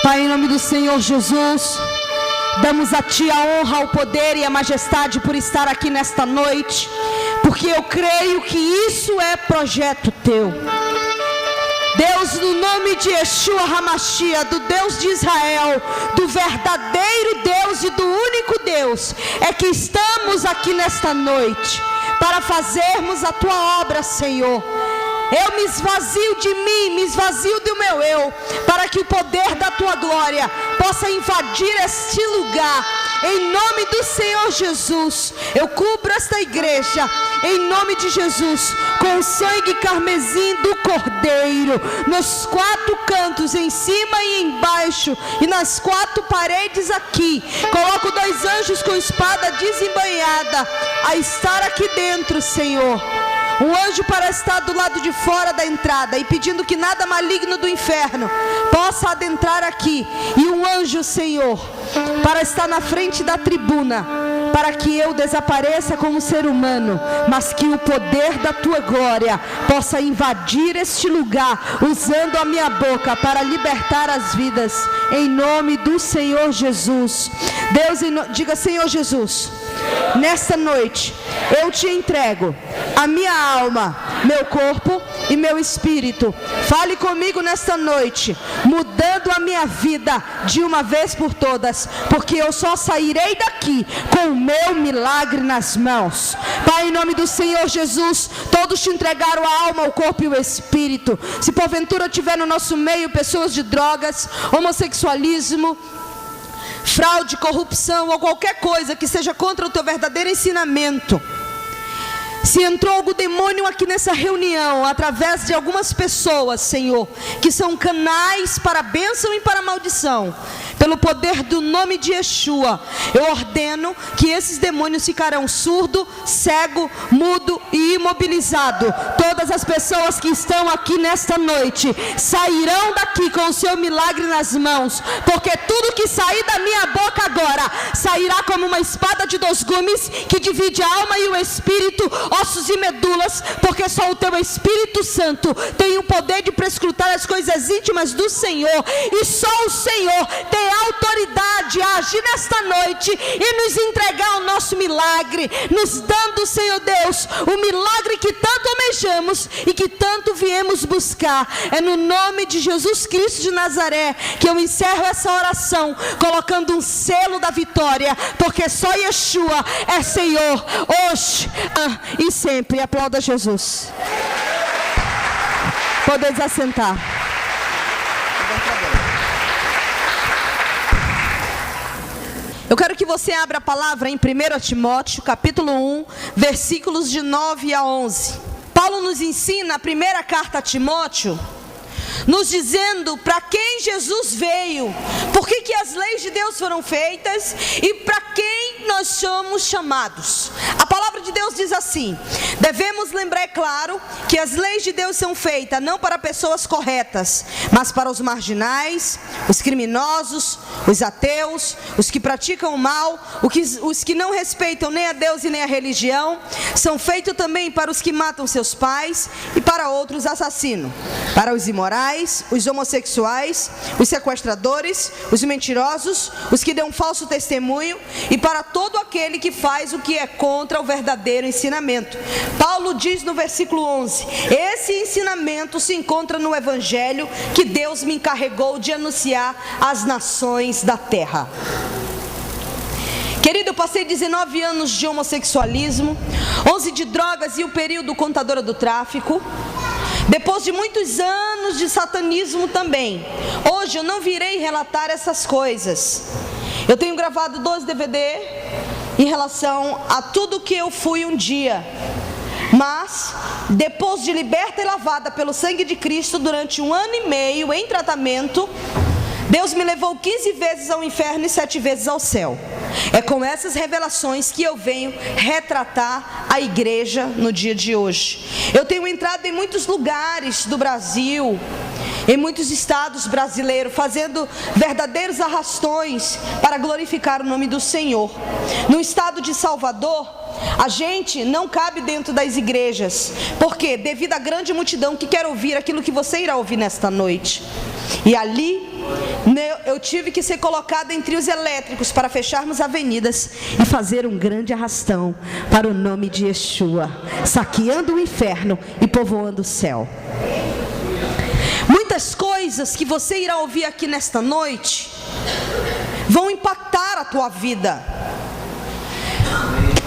Pai, em nome do Senhor Jesus, damos a Ti a honra, o poder e a majestade por estar aqui nesta noite, porque eu creio que isso é projeto Teu. Deus, no nome de Yeshua HaMashiach, do Deus de Israel, do verdadeiro Deus e do único Deus, é que estamos aqui nesta noite para fazermos a Tua obra, Senhor. Eu me esvazio de mim, me esvazio do meu eu, para que o poder da Tua glória possa invadir este lugar. Em nome do Senhor Jesus, eu cubro esta igreja, em nome de Jesus, com o sangue carmesim do Cordeiro, nos 4 cantos, em cima e embaixo, e nas 4 paredes aqui. Coloco 2 anjos com espada desembainhada a estar aqui dentro, Senhor. Um anjo para estar do lado de fora da entrada, e pedindo que nada maligno do inferno possa adentrar aqui. E um anjo, Senhor, para estar na frente da tribuna, para que eu desapareça como ser humano, mas que o poder da Tua glória possa invadir este lugar, usando a minha boca para libertar as vidas, em nome do Senhor Jesus. Deus, diga: Senhor Jesus, nesta noite eu Te entrego a minha alma, meu corpo e meu espírito. Fale comigo nesta noite, mudando a minha vida de uma vez por todas, porque eu só sairei daqui com o meu milagre nas mãos. Pai, em nome do Senhor Jesus, todos Te entregaram a alma, o corpo e o espírito. Se porventura tiver no nosso meio pessoas de drogas, homossexualismo, fraude, corrupção ou qualquer coisa que seja contra o Teu verdadeiro ensinamento, se entrou algum demônio aqui nessa reunião, através de algumas pessoas, Senhor, que são canais para a bênção e para a maldição, pelo poder do nome de Yeshua, eu ordeno que esses demônios ficarão surdo, cego, mudo e imobilizado. Todas as pessoas que estão aqui nesta noite sairão daqui com o seu milagre nas mãos, porque tudo que sair da minha boca agora sairá como uma espada de 2 gumes, que divide a alma e o espírito, ossos e medulas, porque só o Teu Espírito Santo tem o poder de prescrutar as coisas íntimas do Senhor, e só o Senhor tem autoridade a agir nesta noite e nos entregar o nosso milagre, nos dando, Senhor Deus, o milagre que tanto almejamos e que tanto viemos buscar. É no nome de Jesus Cristo de Nazaré que eu encerro essa oração, colocando um selo da vitória, porque só Yeshua é Senhor, hoje e sempre. Aplauda Jesus. Podeis assentar. Eu quero que você abra a palavra em 1 Timóteo, capítulo 1, versículos de 9 a 11. Paulo nos ensina a primeira carta a Timóteo, nos dizendo para quem Jesus veio, por que as leis de Deus foram feitas e para quem nós somos chamados. A palavra de Deus diz assim: devemos lembrar, é claro, que as leis de Deus são feitas não para pessoas corretas, mas para os marginais, os criminosos, os ateus, os que praticam o mal, os que não respeitam nem a Deus e nem a religião. São feitos também para os que matam seus pais e para outros assassinos, para os imorais, os homossexuais, os sequestradores, os mentirosos, os que dão falso testemunho, e para todo aquele que faz o que é contra o verdadeiro ensinamento. Paulo diz no versículo 11: esse ensinamento se encontra no Evangelho que Deus me encarregou de anunciar às nações da terra. Querido, eu passei 19 anos de homossexualismo, 11 de drogas e o período contadora do tráfico. Depois de muitos anos de satanismo também. Hoje eu não virei relatar essas coisas. Eu tenho gravado 2 DVD em relação a tudo que eu fui um dia. Mas, depois de liberta e lavada pelo sangue de Cristo durante 1 ano e meio em tratamento, Deus me levou 15 vezes ao inferno e 7 vezes ao céu. É com essas revelações que eu venho retratar a igreja no dia de hoje. Eu tenho entrado em muitos lugares do Brasil, em muitos estados brasileiros, fazendo verdadeiros arrastões para glorificar o nome do Senhor. No estado de Salvador, a gente não cabe dentro das igrejas. Por quê? Devido à grande multidão que quer ouvir aquilo que você irá ouvir nesta noite. E ali eu tive que ser colocada em trios elétricos para fecharmos avenidas e fazer um grande arrastão para o nome de Yeshua, saqueando o inferno e povoando o céu. Muitas coisas que você irá ouvir aqui nesta noite vão impactar a tua vida.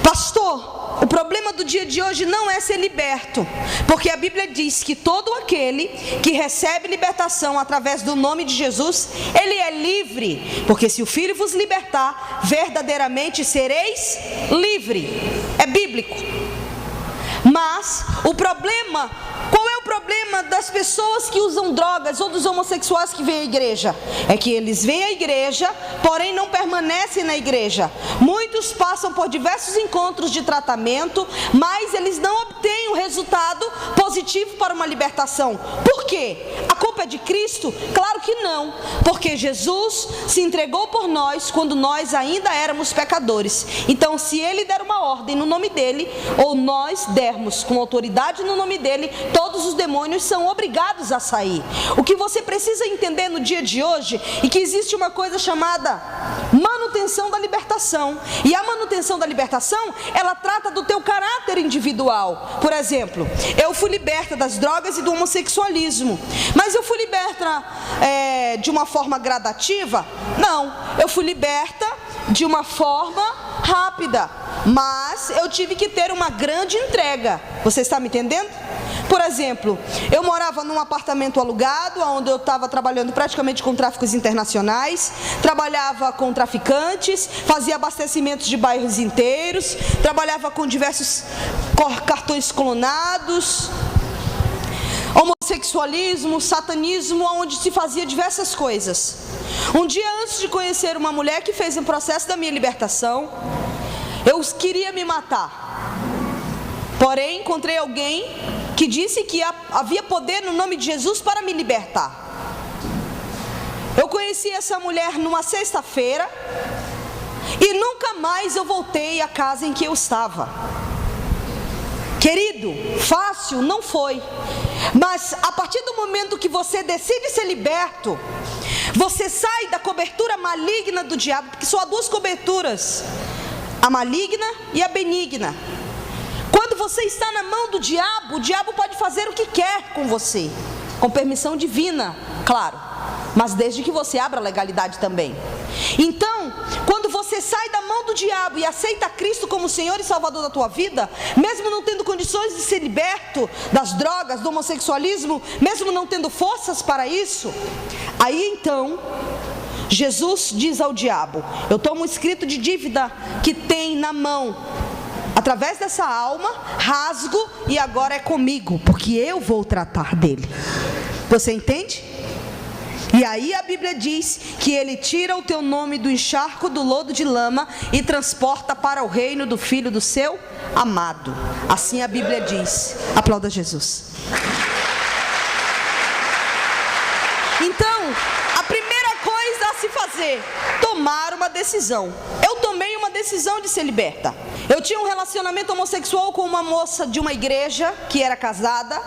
Pastor, o problema do dia de hoje não é ser liberto, porque a Bíblia diz que todo aquele que recebe libertação através do nome de Jesus, ele é livre, porque se o Filho vos libertar, verdadeiramente sereis livre. É bíblico. Mas o problema, qual é o problema das pessoas que usam drogas ou dos homossexuais que vêm à igreja? É que eles vêm à igreja, porém não permanecem na igreja. Muitos passam por diversos encontros de tratamento, mas eles não obtêm um resultado positivo para uma libertação. Por quê? A culpa é de Cristo? Claro que não, porque Jesus se entregou por nós quando nós ainda éramos pecadores. Então, se Ele der uma ordem no nome dEle, ou nós dermos com autoridade no nome dEle, todos os demônios são obrigados a sair. O que você precisa entender no dia de hoje é que existe uma coisa chamada manutenção da libertação. E a manutenção da libertação, ela trata do teu caráter individual. Por exemplo, eu fui liberta das drogas e do homossexualismo, mas eu fui liberta de uma forma gradativa? Não, eu fui liberta de uma forma rápida, mas eu tive que ter uma grande entrega. Você está me entendendo? Por exemplo, eu morava num apartamento alugado, onde eu estava trabalhando praticamente com tráficos internacionais, trabalhava com traficantes, fazia abastecimentos de bairros inteiros, trabalhava com diversos cartões clonados, homossexualismo, satanismo, onde se fazia diversas coisas. Um dia antes de conhecer uma mulher que fez um processo da minha libertação, eu queria me matar, porém encontrei alguém que disse que havia poder no nome de Jesus para me libertar. Eu conheci essa mulher numa sexta-feira e nunca mais eu voltei à casa em que eu estava. Querido, fácil não foi, mas a partir do momento que você decide ser liberto, você sai da cobertura maligna do diabo, porque só há duas coberturas, a maligna e a benigna. Quando você está na mão do diabo, o diabo pode fazer o que quer com você, com permissão divina, claro, mas desde que você abra a legalidade também. Então, quando você sai da mão do diabo e aceita Cristo como Senhor e Salvador da tua vida, mesmo não tendo condições de ser liberto das drogas, do homossexualismo, mesmo não tendo forças para isso, aí então Jesus diz ao diabo: eu tomo um escrito de dívida que tem na mão, através dessa alma, rasgo e agora é comigo, porque eu vou tratar dele. Você entende? E aí a Bíblia diz que ele tira o teu nome do encharco do lodo de lama e transporta para o reino do Filho do seu amado. Assim a Bíblia diz. Aplauda Jesus. Então, a primeira coisa a se fazer, tomar uma decisão. Eu tomei uma decisão de ser liberta. Eu tinha um relacionamento homossexual com uma moça de uma igreja que era casada.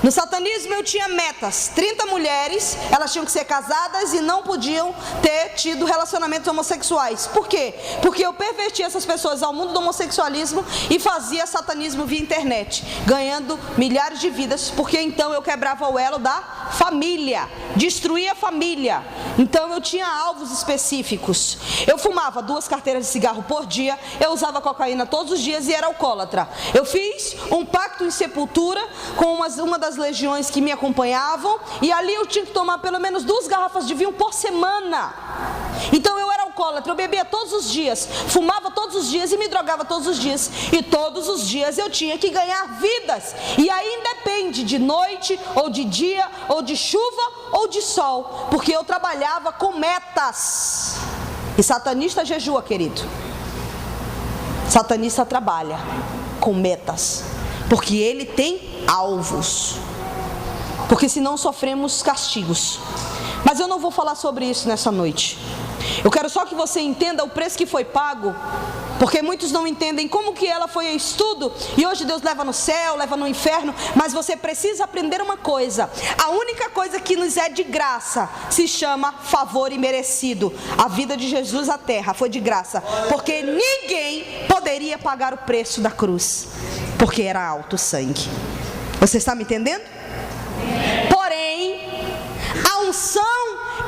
No satanismo eu tinha metas, 30 mulheres, elas tinham que ser casadas e não podiam ter tido relacionamentos homossexuais. Por quê? Porque eu pervertia essas pessoas ao mundo do homossexualismo e fazia satanismo via internet, ganhando milhares de vidas, porque então eu quebrava o elo da família, destruía a família. Então eu tinha alvos específicos. Eu fumava 2 carteiras de cigarro por dia, eu usava cocaína todos os dias e era alcoólatra. Eu fiz um pacto em sepultura com uma das legiões que me acompanhavam, e ali eu tinha que tomar pelo menos 2 garrafas de vinho por semana. Então eu era alcoólatra, eu bebia todos os dias, fumava todos os dias e me drogava todos os dias, e todos os dias eu tinha que ganhar vidas. E aí independe de noite ou de dia ou de chuva ou de sol, porque eu trabalhava com metas. E satanista jejua, querido. Satanista trabalha com metas, porque ele tem alvos, porque senão sofremos castigos. Mas eu não vou falar sobre isso nessa noite. Eu quero só que você entenda o preço que foi pago Porque muitos não entendem como que ela foi a estudo e hoje Deus leva no céu, leva no inferno. Mas você precisa aprender uma coisa: a única coisa que nos é de graça se chama favor imerecido. A vida de Jesus à terra foi de graça, porque ninguém poderia pagar o preço da cruz, porque era alto o sangue. Você está me entendendo? Porém, a unção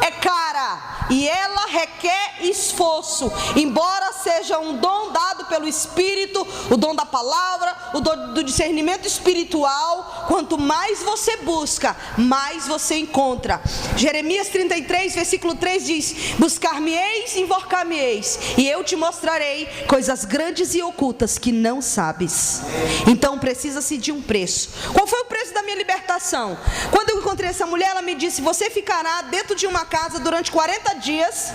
é cara e ela requer esforço. Embora seja um dom dado pelo Espírito, o dom da palavra, o dom do discernimento espiritual, quanto mais você busca, mais você encontra. Jeremias 33, versículo 3 diz: buscar-me-eis, invocar-me-eis, e eu te mostrarei coisas grandes e ocultas que não sabes. Então precisa-se de um preço. Qual foi o preço da minha libertação? Quando eu encontrei essa mulher, ela me disse: você ficará dentro de uma casa durante 40 dias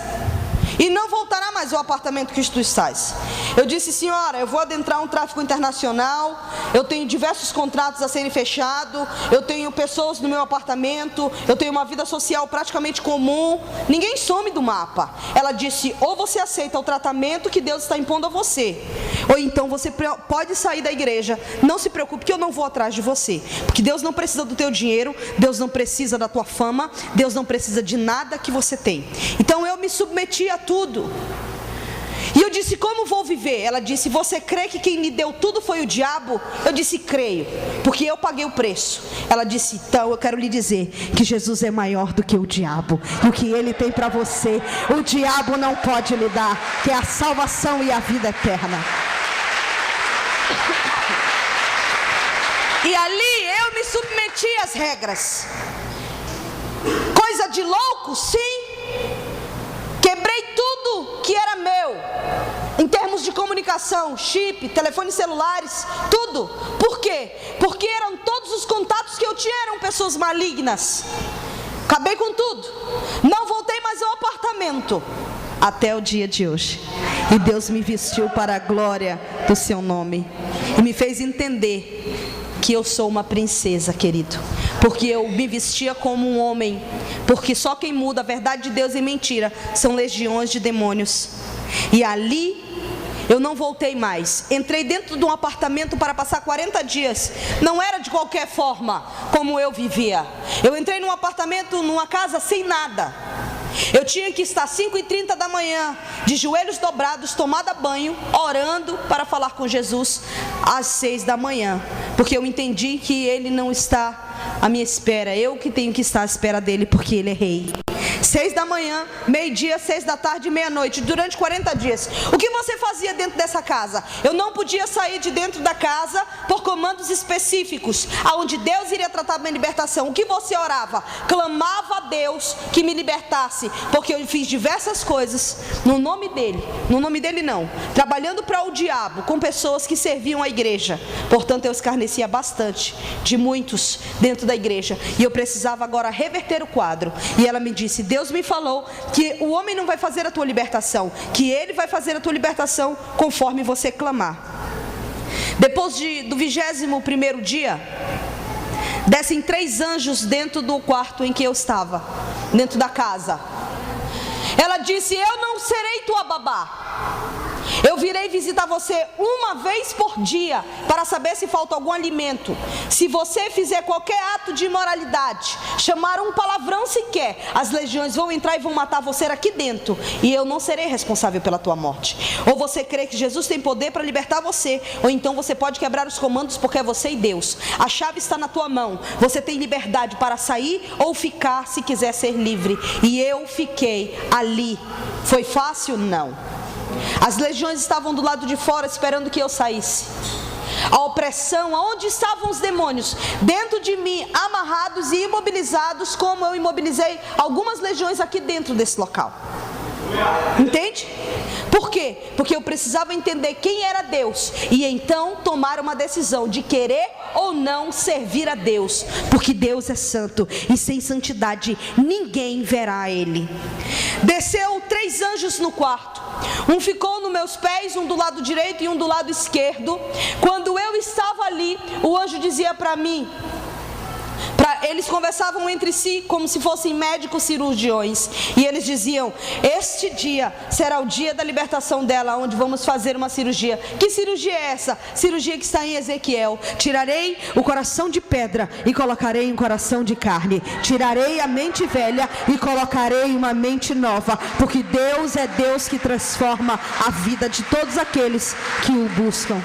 e não voltará mais ao apartamento que tu estás. Eu disse: senhora, eu vou adentrar um tráfico internacional, eu tenho diversos contratos a serem fechados, eu tenho pessoas no meu apartamento, eu tenho uma vida social praticamente comum, ninguém some do mapa. Ela disse: ou você aceita o tratamento que Deus está impondo a você, ou então você pode sair da igreja. Não se preocupe que eu não vou atrás de você, porque Deus não precisa do teu dinheiro, Deus não precisa da tua fama, Deus não precisa de nada que você tem. Então eu me submeti a tudo. E eu disse: como vou viver? Ela disse: você crê que quem lhe deu tudo foi o diabo? Eu disse: creio, porque eu paguei o preço. Ela disse: então eu quero lhe dizer que Jesus é maior do que o diabo, e o que ele tem para você, o diabo não pode lhe dar, que é a salvação e a vida eterna. E ali eu me submeti às regras. Coisa de louco? Sim. Quebrei tudo que era meu, em termos de comunicação, chip, telefones celulares, tudo. Por quê? Porque eram todos os contatos que eu tinha, eram pessoas malignas. Acabei com tudo. Não voltei mais ao apartamento até o dia de hoje. E Deus me vestiu para a glória do seu nome e me fez entender que eu sou uma princesa, querido, porque eu me vestia como um homem, porque só quem muda a verdade de Deus e mentira são legiões de demônios. E ali eu não voltei mais. Entrei dentro de um apartamento para passar 40 dias. Não era de qualquer forma como eu vivia. Eu entrei num apartamento, numa casa sem nada. Eu tinha que estar 5h30 da manhã, de joelhos dobrados, tomada banho, orando para falar com Jesus às 6 da manhã, porque eu entendi que Ele não está à minha espera, eu que tenho que estar à espera dEle, porque Ele é Rei. 6 da manhã, meio-dia, 6 da tarde, meia-noite, durante 40 dias. O que você fazia dentro dessa casa? Eu não podia sair de dentro da casa por comandos específicos, aonde Deus iria tratar da minha libertação. O que você orava? Clamava a Deus que me libertasse, porque eu fiz diversas coisas no nome dele não, trabalhando para o diabo, com pessoas que serviam a igreja. Portanto, eu escarnecia bastante de muitos dentro da igreja, e eu precisava agora reverter o quadro. E ela me disse: Deus me falou que o homem não vai fazer a tua libertação, que Ele vai fazer a tua libertação conforme você clamar. Depois do 21º dia, descem 3 anjos dentro do quarto em que eu estava, dentro da casa. Ela disse: eu não serei tua babá. Eu virei visitar você uma vez por dia para saber se falta algum alimento. Se você fizer qualquer ato de imoralidade, chamar um palavrão sequer, as legiões vão entrar e vão matar você aqui dentro, e eu não serei responsável pela tua morte. Ou você crê que Jesus tem poder para libertar você, ou então você pode quebrar os comandos, porque é você e Deus. A chave está na tua mão. Você tem liberdade para sair ou ficar se quiser ser livre. E eu fiquei ali. Foi fácil? Não. As legiões estavam do lado de fora esperando que eu saísse. A opressão, aonde estavam os demônios? Dentro de mim, amarrados e imobilizados, como eu imobilizei algumas legiões aqui dentro desse local. Entende? Por quê? Porque eu precisava entender quem era Deus, e então tomar uma decisão de querer ou não servir a Deus, porque Deus é santo, e sem santidade ninguém verá Ele. Desceu 3 anjos no quarto. Um ficou nos meus pés, um do lado direito e um do lado esquerdo. Quando eu estava ali, o anjo dizia para mim, Eles conversavam entre si como se fossem médicos cirurgiões. E eles diziam: este dia será o dia da libertação dela, onde vamos fazer uma cirurgia. Que cirurgia é essa? Cirurgia que está em Ezequiel: tirarei o coração de pedra e colocarei um coração de carne. Tirarei a mente velha e colocarei uma mente nova. Porque Deus é Deus que transforma a vida de todos aqueles que o buscam.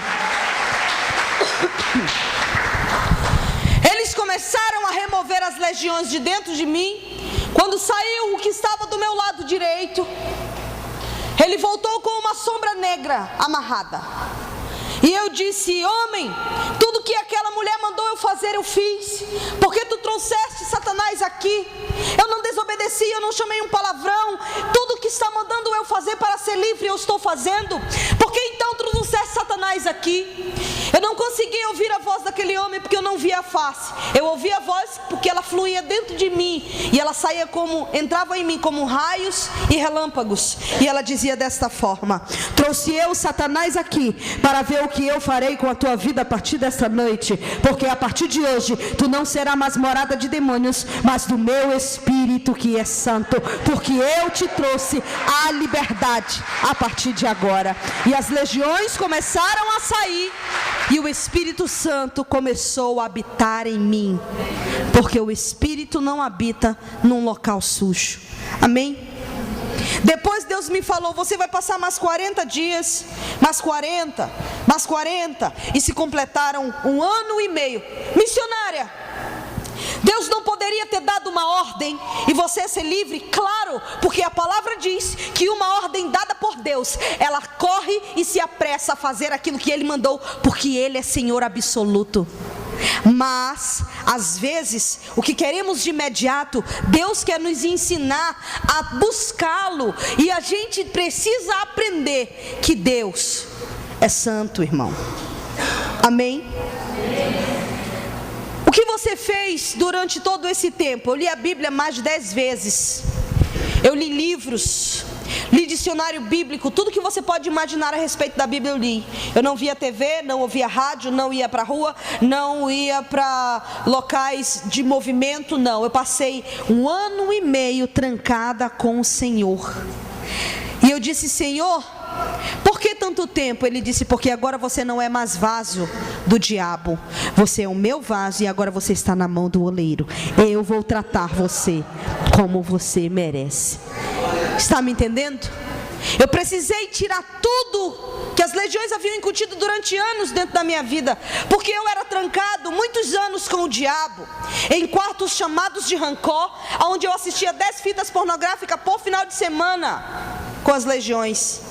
Eles começaram a remover as legiões de dentro de mim. Quando saiu o que estava do meu lado direito, ele voltou com uma sombra negra amarrada. E eu disse: homem, tudo que aquela mulher mandou eu fazer, eu fiz. Porque tu trouxeste Satanás aqui. Eu não desobedeci, eu não chamei um palavrão. Tudo que está mandando eu fazer para ser livre, eu estou fazendo. Porque então tu trouxeste Satanás aqui? Eu não consegui ouvir a voz daquele homem porque eu não via a face. Eu ouvi a voz porque ela fluía dentro de mim. E ela saía entrava em mim como raios e relâmpagos. E ela dizia desta forma: trouxe eu Satanás aqui para ver o que eu farei com a tua vida a partir desta noite. Porque a partir de hoje tu não será mais morada de demônios, mas do meu Espírito que é santo. Porque eu te trouxe a liberdade a partir de agora. E as legiões começaram a sair. E o Espírito Santo começou a habitar em mim. Porque o Espírito não habita num local sujo. Amém? Depois Deus me falou: você vai passar mais 40 dias, mais 40, mais 40. E se completaram 1 ano e meio. Missionária, Deus não poderia ter dado uma ordem e você ser livre? Claro, porque a palavra diz que uma ordem dada por Deus, ela corre e se apressa a fazer aquilo que Ele mandou, porque Ele é Senhor absoluto. Mas, às vezes, o que queremos de imediato, Deus quer nos ensinar a buscá-lo. E a gente precisa aprender que Deus é santo, irmão. Amém? O que você fez durante todo esse tempo? Eu li a Bíblia mais de 10 vezes. Eu li livros, li dicionário bíblico, tudo que você pode imaginar a respeito da Bíblia eu li. Eu não via TV, não ouvia rádio, não ia para a rua, não ia para locais de movimento, não. Eu passei 1 ano e meio trancada com o Senhor. E eu disse: Senhor, por que tanto tempo? Ele disse: porque agora você não é mais vaso do diabo. Você é o meu vaso e agora você está na mão do oleiro. Eu vou tratar você como você merece. Está me entendendo? Eu precisei tirar tudo que as legiões haviam incutido durante anos dentro da minha vida. Porque eu era trancado muitos anos com o diabo, em quartos chamados de rancor, onde eu assistia 10 fitas pornográficas por final de semana com as legiões.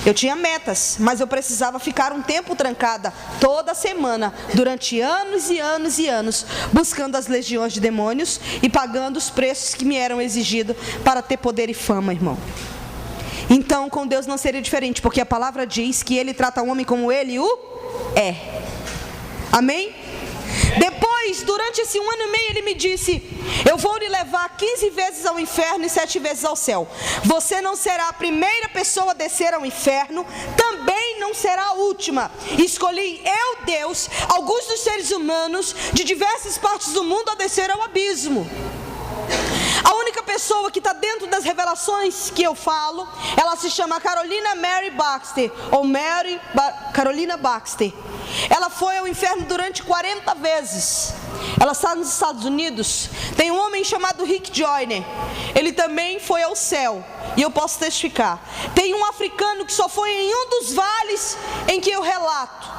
Eu tinha metas, mas eu precisava ficar um tempo trancada toda semana, durante anos e anos e anos, buscando as legiões de demônios e pagando os preços que me eram exigidos para ter poder e fama, irmão. Então, com Deus não seria diferente, porque a palavra diz que Ele trata o homem como Ele o é. Amém? Depois, durante esse 1 ano e meio, Ele me disse: eu vou lhe levar 15 vezes ao inferno e 7 vezes ao céu. Você não será a primeira pessoa a descer ao inferno, também não será a última. Escolhi eu, Deus, alguns dos seres humanos de diversas partes do mundo a descer ao abismo. A única pessoa que está dentro das revelações que eu falo, ela se chama Carolina Mary Baxter, ou Carolina Baxter. Ela foi ao inferno durante 40 vezes. Ela está nos Estados Unidos. Tem um homem chamado Rick Joyner. Ele também foi ao céu, e eu posso testificar. Tem um africano que só foi em um dos vales em que eu relato,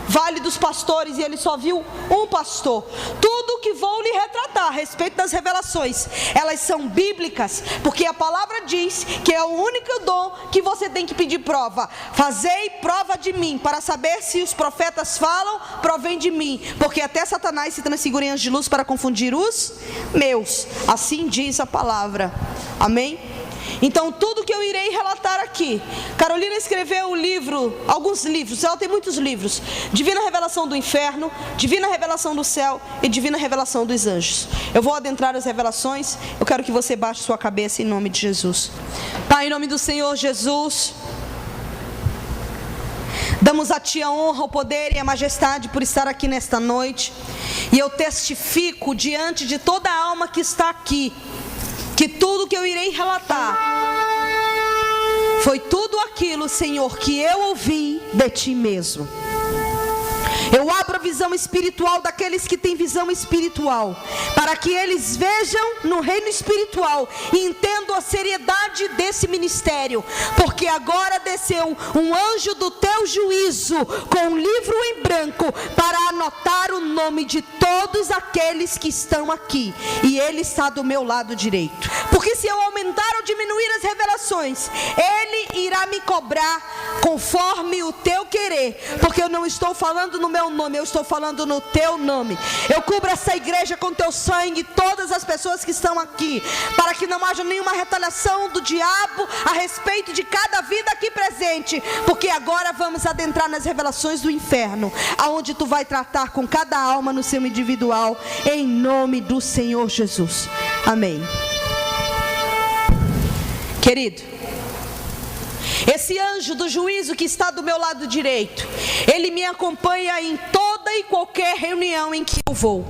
Vale dos Pastores, e ele só viu um pastor. Tudo que vou lhe retratar a respeito das revelações, elas são bíblicas, porque a palavra diz que é o único dom que você tem que pedir prova. Fazei prova de mim, para saber se os profetas falam, provém de mim, porque até Satanás se transfigura em anjos de luz para confundir os meus. Assim diz a palavra. Amém? Então tudo que eu irei relatar aqui, Carolina escreveu um livro, alguns livros, ela tem muitos livros: Divina Revelação do Inferno, Divina Revelação do Céu e Divina Revelação dos Anjos. Eu vou adentrar as revelações. Eu quero que você baixe sua cabeça em nome de Jesus. Pai, em nome do Senhor Jesus, Damos a Ti a honra, o poder e a majestade por estar aqui nesta noite. E eu testifico diante de toda a alma que está aqui, que tudo que eu irei relatar foi tudo aquilo, Senhor, que eu ouvi de Ti mesmo. Eu abro a visão espiritual daqueles que têm visão espiritual, para que eles vejam no reino espiritual e entendam a seriedade desse ministério, porque agora desceu um anjo do Teu juízo com um livro em branco para anotar o nome de todos aqueles que estão aqui, e Ele está do meu lado direito. Porque se eu aumentar ou diminuir as revelações, Ele irá me cobrar conforme o Teu querer, porque eu não estou falando no meu nome, eu estou falando no Teu nome. Eu cubro essa igreja com Teu sangue, todas as pessoas que estão aqui, para que não haja nenhuma retaliação do diabo a respeito de cada vida aqui presente, porque agora vamos adentrar nas revelações do inferno, aonde Tu vai tratar com cada alma no seu individual, em nome do Senhor Jesus. Amém. Querido, esse anjo do juízo que está do meu lado direito, ele me acompanha em toda e qualquer reunião em que eu vou,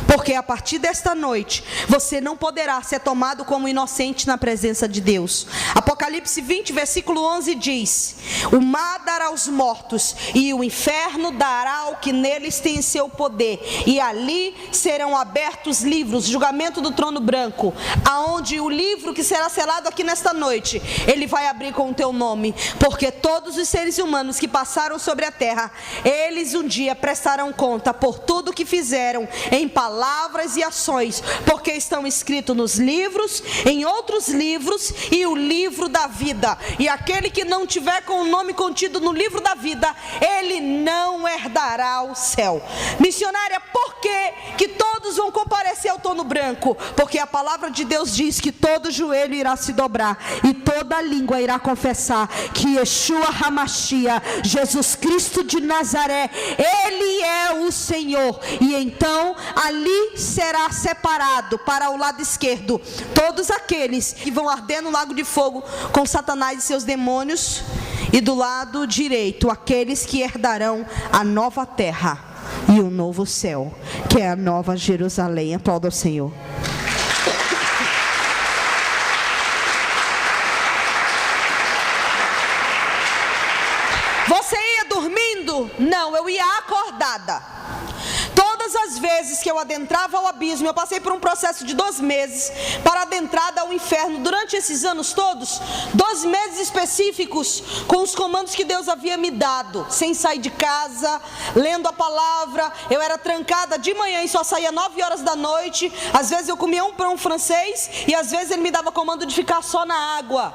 porque a partir desta noite você não poderá ser tomado como inocente na presença de Deus. Apocalipse 20, versículo 11 diz: o mar dará aos mortos, e o inferno dará ao que neles tem seu poder, e ali serão abertos livros, julgamento do trono branco, aonde o livro que será selado aqui nesta noite, ele vai abrir com o teu nome, porque todos os seres humanos que passaram sobre a terra, eles um dia prestarão conta por tudo que fizeram em palavras e ações, porque estão escritos nos livros, em outros livros, e o livro da vida, e aquele que não tiver com o nome contido no livro da vida, ele não herdará o céu. Missionária, por que todos vão comparecer ao trono branco? Porque a palavra de Deus diz que todo joelho irá se dobrar e toda língua irá confessar que Yeshua HaMashiach, Jesus Cristo de Nazaré, Ele é o Senhor. E então ali será separado para o lado esquerdo todos aqueles que vão arder no lago de fogo com Satanás e seus demônios, e do lado direito aqueles que herdarão a nova terra e o novo céu, que é a nova Jerusalém. Aplauda ao Senhor. Você ia dormindo? Não, eu ia acordada. Todas as vezes que eu adentrava ao abismo, eu passei por um processo de 2 meses para adentrada ao inferno. Durante esses anos todos, 2 meses específicos, com os comandos que Deus havia me dado, sem sair de casa, lendo a palavra. Eu era trancada de manhã e só saía 9 horas da noite. Às vezes eu comia um pão francês e às vezes ele me dava comando de ficar só na água,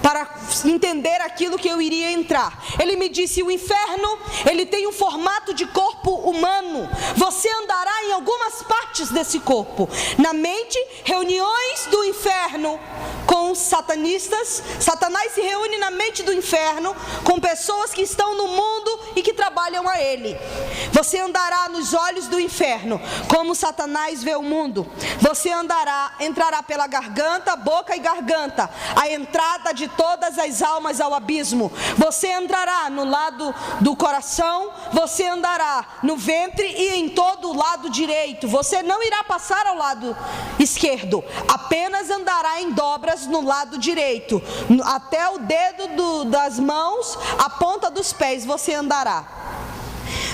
para entender aquilo que eu iria entrar. Ele me disse: o inferno, ele tem um formato de corpo humano. Você andará em algumas partes desse corpo. Na mente, reuniões do inferno com satanistas. Satanás se reúne na mente do inferno com pessoas que estão no mundo e que trabalham a ele. Você andará nos olhos do inferno, como Satanás vê o mundo. Você entrará pela garganta, boca e garganta, a entrada de todas as almas ao abismo. Você entrará no lado do coração, você andará no ventre e em todo o lado direito. Você não irá passar ao lado esquerdo, apenas andará em dobras no lado direito, até o dedo das mãos, a ponta dos pés você andará.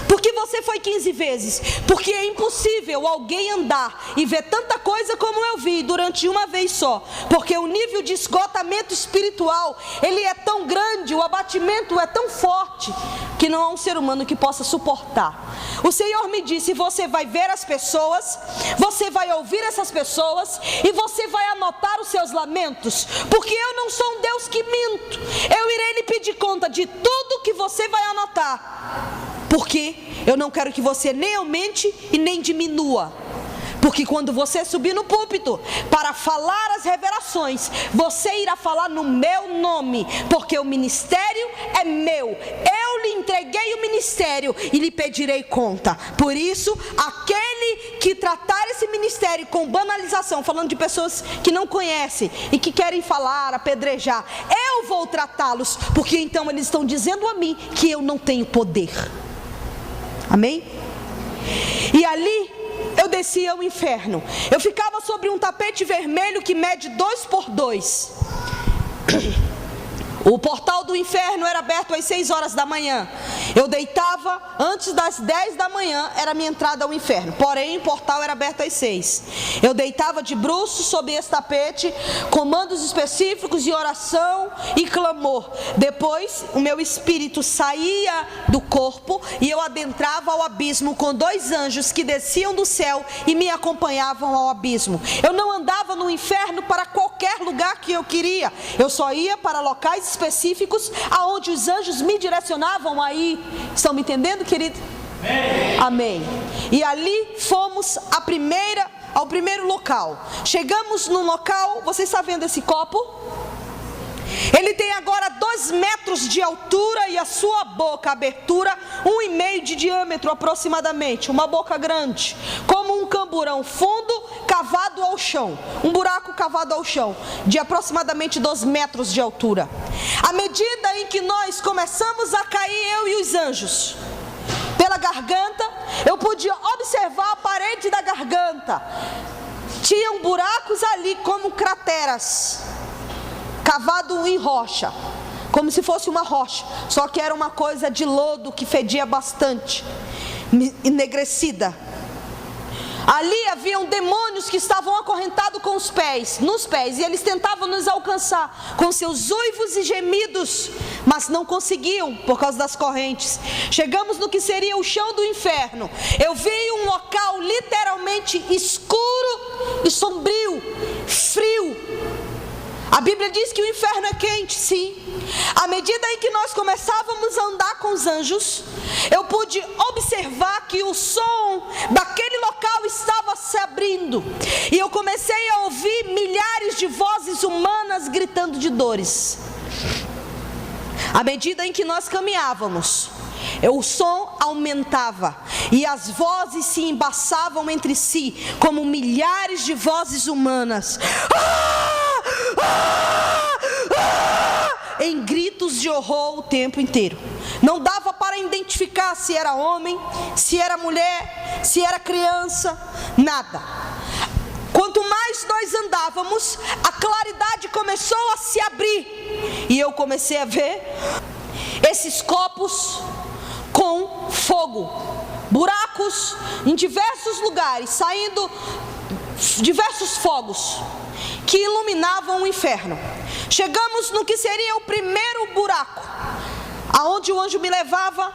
Por que você foi 15 vezes? Porque é impossível alguém andar e ver tanta coisa como eu vi durante uma vez só, porque o nível de esgotamento espiritual, ele é tão grande, o abatimento é tão forte, que não há um ser humano que possa suportar. O Senhor me disse: você vai ver as pessoas, você vai ouvir essas pessoas, e você vai anotar os seus lamentos, porque eu não sou um Deus que minto. Eu irei lhe pedir conta de tudo que você vai anotar, porque eu não quero que você nem aumente e nem diminua. Porque quando você subir no púlpito para falar as revelações, você irá falar no meu nome, porque o ministério é meu. Eu lhe entreguei o ministério e lhe pedirei conta. Por isso, aquele aquele que tratar esse ministério com banalização, falando de pessoas que não conhecem e que querem falar, apedrejar, eu vou tratá-los, porque então eles estão dizendo a mim que eu não tenho poder. Amém? E ali eu descia ao inferno. Eu ficava sobre um tapete vermelho que mede 2 por 2. O portal do inferno era aberto às 6 horas da manhã. Eu deitava antes das 10 da manhã, era a minha entrada ao inferno. Porém, o portal era aberto às 6. Eu deitava de bruços sob esse tapete, comandos específicos de oração e clamor. Depois, o meu espírito saía do corpo e eu adentrava ao abismo com 2 anjos que desciam do céu e me acompanhavam ao abismo. Eu não andava no inferno para qualquer lugar que eu queria. Eu só ia para locais específicos aonde os anjos me direcionavam aí. Estão me entendendo, querido? Amém. E ali fomos ao primeiro local. Chegamos no local, você está vendo esse copo? Ele tem agora 2 metros de altura e a sua boca, abertura 1,5 de diâmetro aproximadamente. Uma boca grande, como um camburão fundo cavado ao chão. Um buraco cavado ao chão, de aproximadamente 2 metros de altura. À medida em que nós começamos a cair, eu e os anjos, pela garganta, eu podia observar a parede da garganta. Tinham buracos ali como crateras, cavado em rocha, como se fosse uma rocha, só que era uma coisa de lodo que fedia bastante, enegrecida. Ali haviam demônios que estavam acorrentados nos pés, e eles tentavam nos alcançar com seus uivos e gemidos, mas não conseguiam por causa das correntes. Chegamos no que seria o chão do inferno. Eu vi um local literalmente escuro e sombrio, frio. A Bíblia diz que o inferno é quente, sim. À medida em que nós começávamos a andar com os anjos, eu pude observar que o som daquele local estava se abrindo. E eu comecei a ouvir milhares de vozes humanas gritando de dores. À medida em que nós caminhávamos, o som aumentava e as vozes se embaçavam entre si, como milhares de vozes humanas. Em gritos de horror o tempo inteiro. Não dava para identificar se era homem, se era mulher, se era criança, nada. Quanto mais nós andávamos, a claridade começou a se abrir e eu comecei a ver esses copos com fogo, buracos em diversos lugares, saindo diversos fogos que iluminavam o inferno. Chegamos no que seria o primeiro buraco, aonde o anjo me levava.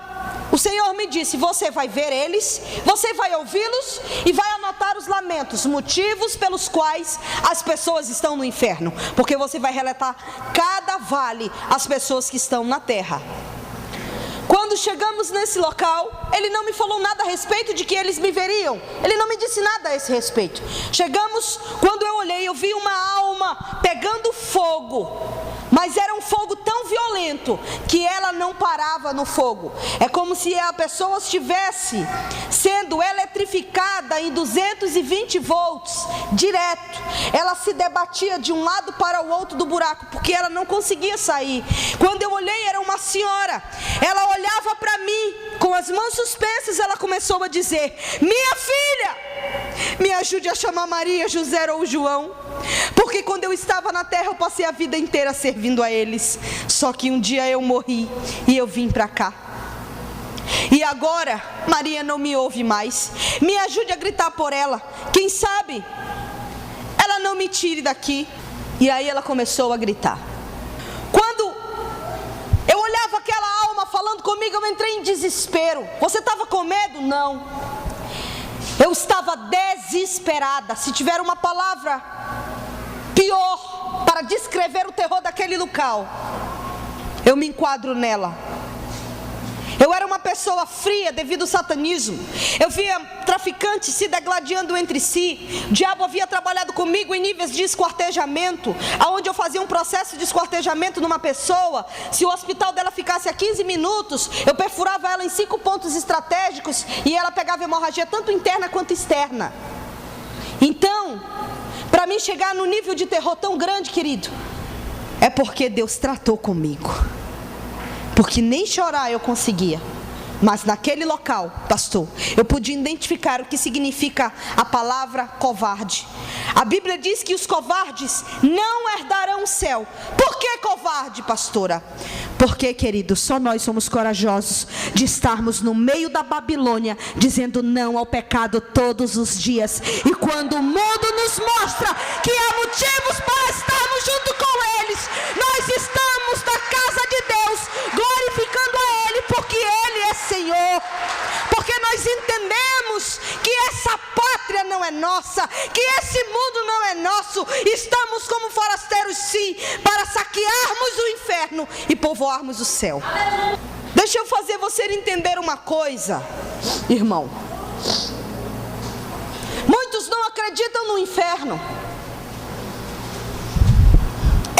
O Senhor me disse: você vai ver eles, você vai ouvi-los e vai anotar os lamentos, motivos pelos quais as pessoas estão no inferno, porque você vai relatar cada vale as pessoas que estão na terra. Quando chegamos nesse local, ele não me falou nada a respeito de que eles me veriam. Ele não me disse nada a esse respeito. Chegamos, quando eu olhei, eu vi uma alma pegando fogo. Mas era um fogo tão violento que ela não parava no fogo. É como se a pessoa estivesse sendo eletrificada em 220 volts, direto. Ela se debatia de um lado para o outro do buraco, porque ela não conseguia sair. Quando eu olhei, era uma senhora. Ela olhava para mim, com as mãos suspensas, ela começou a dizer: minha filha, me ajude a chamar Maria, José ou João, porque quando eu estava na terra eu passei a vida inteira servindo a eles, só que um dia eu morri e eu vim para cá. E agora Maria não me ouve mais. Me ajude a gritar por ela, quem sabe ela não me tire daqui. E aí ela começou a gritar. Quando eu olhava aquela alma falando comigo, eu entrei em desespero. Você estava com medo? Não. Eu estava desesperada. Se tiver uma palavra pior para descrever o terror daquele local, eu me enquadro nela. Eu era uma pessoa fria devido ao satanismo. Eu via traficantes se degladiando entre si. O diabo havia trabalhado comigo em níveis de esquartejamento, aonde eu fazia um processo de esquartejamento numa pessoa. Se o hospital dela ficasse a 15 minutos, eu perfurava ela em 5 pontos estratégicos e ela pegava hemorragia tanto interna quanto externa. Então, para mim chegar no nível de terror tão grande, querido, é porque Deus tratou comigo. Porque nem chorar eu conseguia. Mas naquele local, pastor, eu podia identificar o que significa a palavra covarde. A Bíblia diz que os covardes não herdarão o céu. Por que covarde, pastora? Porque, querido, só nós somos corajosos de estarmos no meio da Babilônia, dizendo não ao pecado todos os dias. E quando o mundo nos mostra que há motivos para estarmos junto com eles, nós estamos na casa de Deus, glorificando a Ele, porque Ele é Senhor. Porque nós entendemos que essa pátria não é nossa, que esse mundo não é nosso. Estamos como forasteiros, sim, para saquearmos o inferno e povoarmos o céu. Deixa eu fazer você entender uma coisa, irmão. Muitos não acreditam no inferno.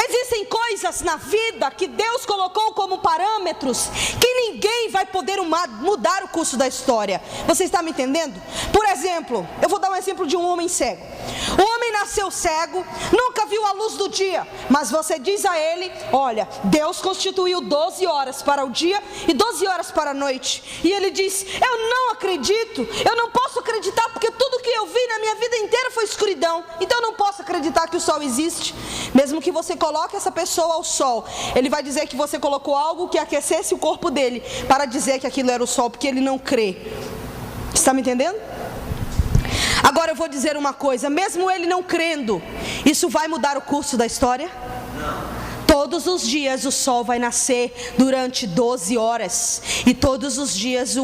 Existem coisas na vida que Deus colocou como parâmetros que ninguém vai poder mudar o curso da história. Você está me entendendo? Por exemplo, eu vou dar um exemplo de um homem cego. O homem nasceu cego, nunca viu a luz do dia, mas você diz a ele: olha, Deus constituiu 12 horas para o dia e 12 horas para a noite. E ele diz: eu não acredito, eu não posso acreditar, porque tudo que eu vi na minha vida inteira foi escuridão. Então eu não posso acreditar que o sol existe. Mesmo que você coloque essa pessoa ao sol, ele vai dizer que você colocou algo que aquecesse o corpo dele para dizer que aquilo era o sol, porque ele não crê. Está me entendendo? Agora eu vou dizer uma coisa: mesmo ele não crendo, isso vai mudar o curso da história? Todos os dias o sol vai nascer durante 12 horas. E todos os dias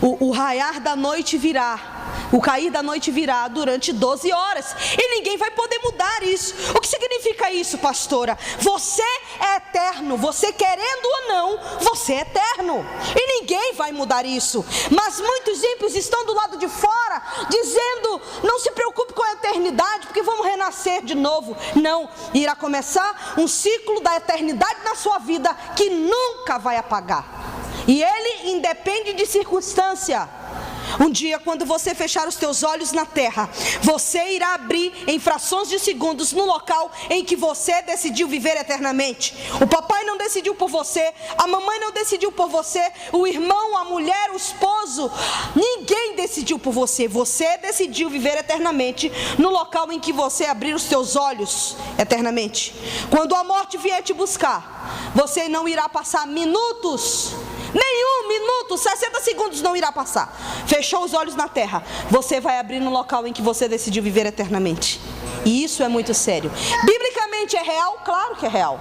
o raiar da noite virá. O cair da noite virá durante 12 horas. E ninguém vai poder mudar isso. O que significa isso, pastora? Você é eterno. Você querendo ou não, você é eterno. E ninguém vai mudar isso. Mas muitos ímpios estão do lado de fora, dizendo: não se preocupe com a eternidade, porque vamos renascer de novo. Não, irá começar um ciclo da eternidade na sua vida que nunca vai apagar. E ele independe de circunstância. Um dia, quando você fechar os teus olhos na terra, você irá abrir em frações de segundos no local em que você decidiu viver eternamente. O papai não decidiu por você, a mamãe não decidiu por você, o irmão, a mulher, o esposo, ninguém decidiu por você. Você decidiu viver eternamente no local em que você abrir os teus olhos eternamente. Quando a morte vier te buscar, você não irá passar minutos, nenhum minuto, 60 segundos não irá passar. Fechou os olhos na terra, você vai abrir no local em que você decidiu viver eternamente. E isso é muito sério. Biblicamente é real? Claro que é real.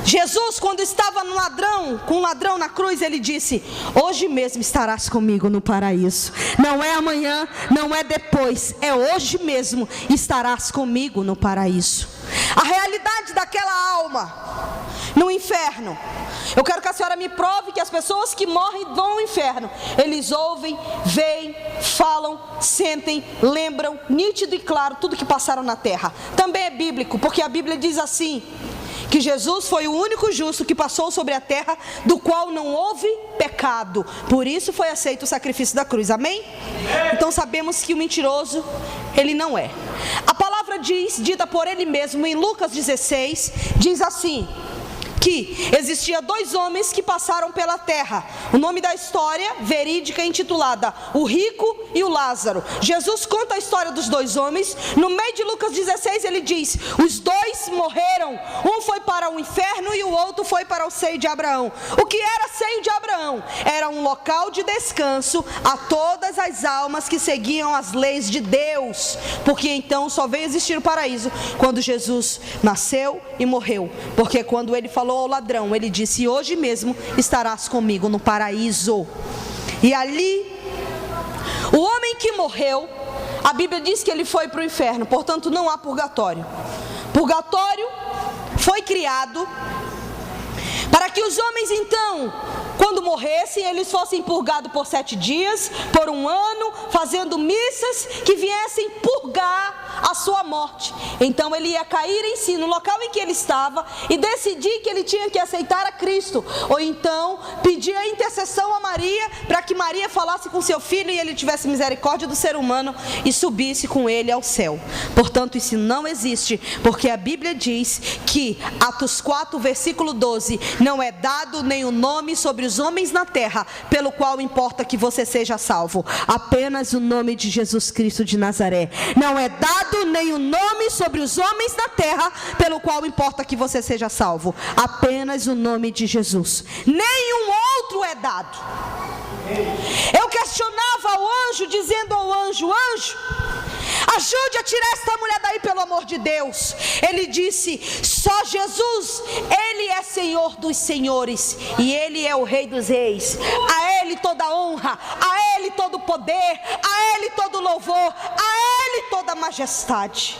Jesus, quando estava com um ladrão na cruz, ele disse: hoje mesmo estarás comigo no paraíso. Não é amanhã, não é depois, é hoje mesmo estarás comigo no paraíso. A realidade daquela alma no inferno, eu quero que a senhora me prove que as pessoas que morrem vão ao inferno, eles ouvem, veem, falam, sentem, lembram, nítido e claro, tudo que passaram na terra. Também é bíblico, porque a Bíblia diz assim, que Jesus foi o único justo que passou sobre a terra, do qual não houve pecado. Por isso foi aceito o sacrifício da cruz, amém? Então sabemos que o mentiroso, ele não é. A palavra diz, dita por ele mesmo em Lucas 16, diz assim, que existia 2 homens que passaram pela terra. O nome da história verídica é intitulada O Rico e o Lázaro. Jesus conta a história dos 2 homens. No meio de Lucas 16 ele diz: os 2 morreram, um foi para o inferno e o outro foi para o seio de Abraão. O que era seio de Abraão? Era um local de descanso a todas as almas que seguiam as leis de Deus, porque então só veio existir o paraíso quando Jesus nasceu e morreu. Porque quando ele falou ao ladrão, ele disse: hoje mesmo estarás comigo no paraíso. E ali, o homem que morreu, a Bíblia diz que ele foi para o inferno. Portanto não há purgatório. Purgatório foi criado para que os homens então, quando morressem, eles fossem purgados por 7 dias, por 1 ano, fazendo missas que viessem purgar a sua morte. Então ele ia cair em si, no local em que ele estava, e decidir que ele tinha que aceitar a Cristo, ou então pedir a intercessão a Maria, para que Maria falasse com seu filho e ele tivesse misericórdia do ser humano e subisse com ele ao céu. Portanto, isso não existe, porque a Bíblia diz que, Atos 4, versículo 12, não é dado nenhum nome sobre os homens na terra, pelo qual importa que você seja salvo, apenas o nome de Jesus Cristo de Nazaré. Não é dado nenhum nome sobre os homens na terra, pelo qual importa que você seja salvo, apenas o nome de Jesus. Nenhum outro é dado. Eu questionava o anjo, dizendo ao anjo: anjo, ajude a tirar esta mulher daí, pelo amor de Deus. Ele disse: só Jesus, Ele é Senhor dos senhores, e Ele é o Rei dos reis. A Ele toda honra, a Ele todo poder, a Ele todo louvor, a Ele toda majestade.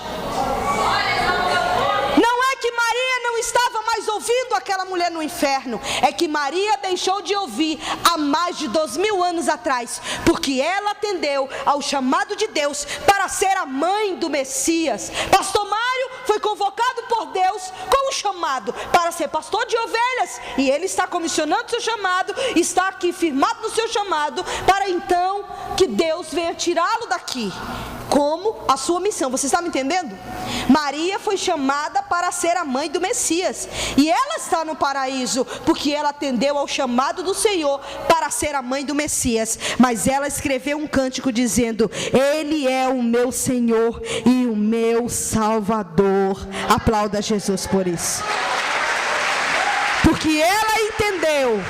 Não é que Maria não estava mais ouvindo aquela mulher no inferno, é que Maria deixou de ouvir há mais de 2000 anos atrás, porque ela atendeu ao chamado de Deus para ser a mãe do Messias. Pastor Mário foi convocado por Deus com um chamado para ser pastor de ovelhas, e ele está comissionando seu chamado, está aqui firmado no seu chamado, para então que Deus venha tirá-lo daqui como a sua missão. Você está me entendendo? Maria foi chamada para ser a mãe do Messias, e ela está no paraíso porque ela atendeu ao chamado do Senhor para ser a mãe do Messias. Mas ela escreveu um cântico dizendo: Ele é o meu Senhor e o meu Salvador. Aplauda Jesus por isso, porque ela entendeu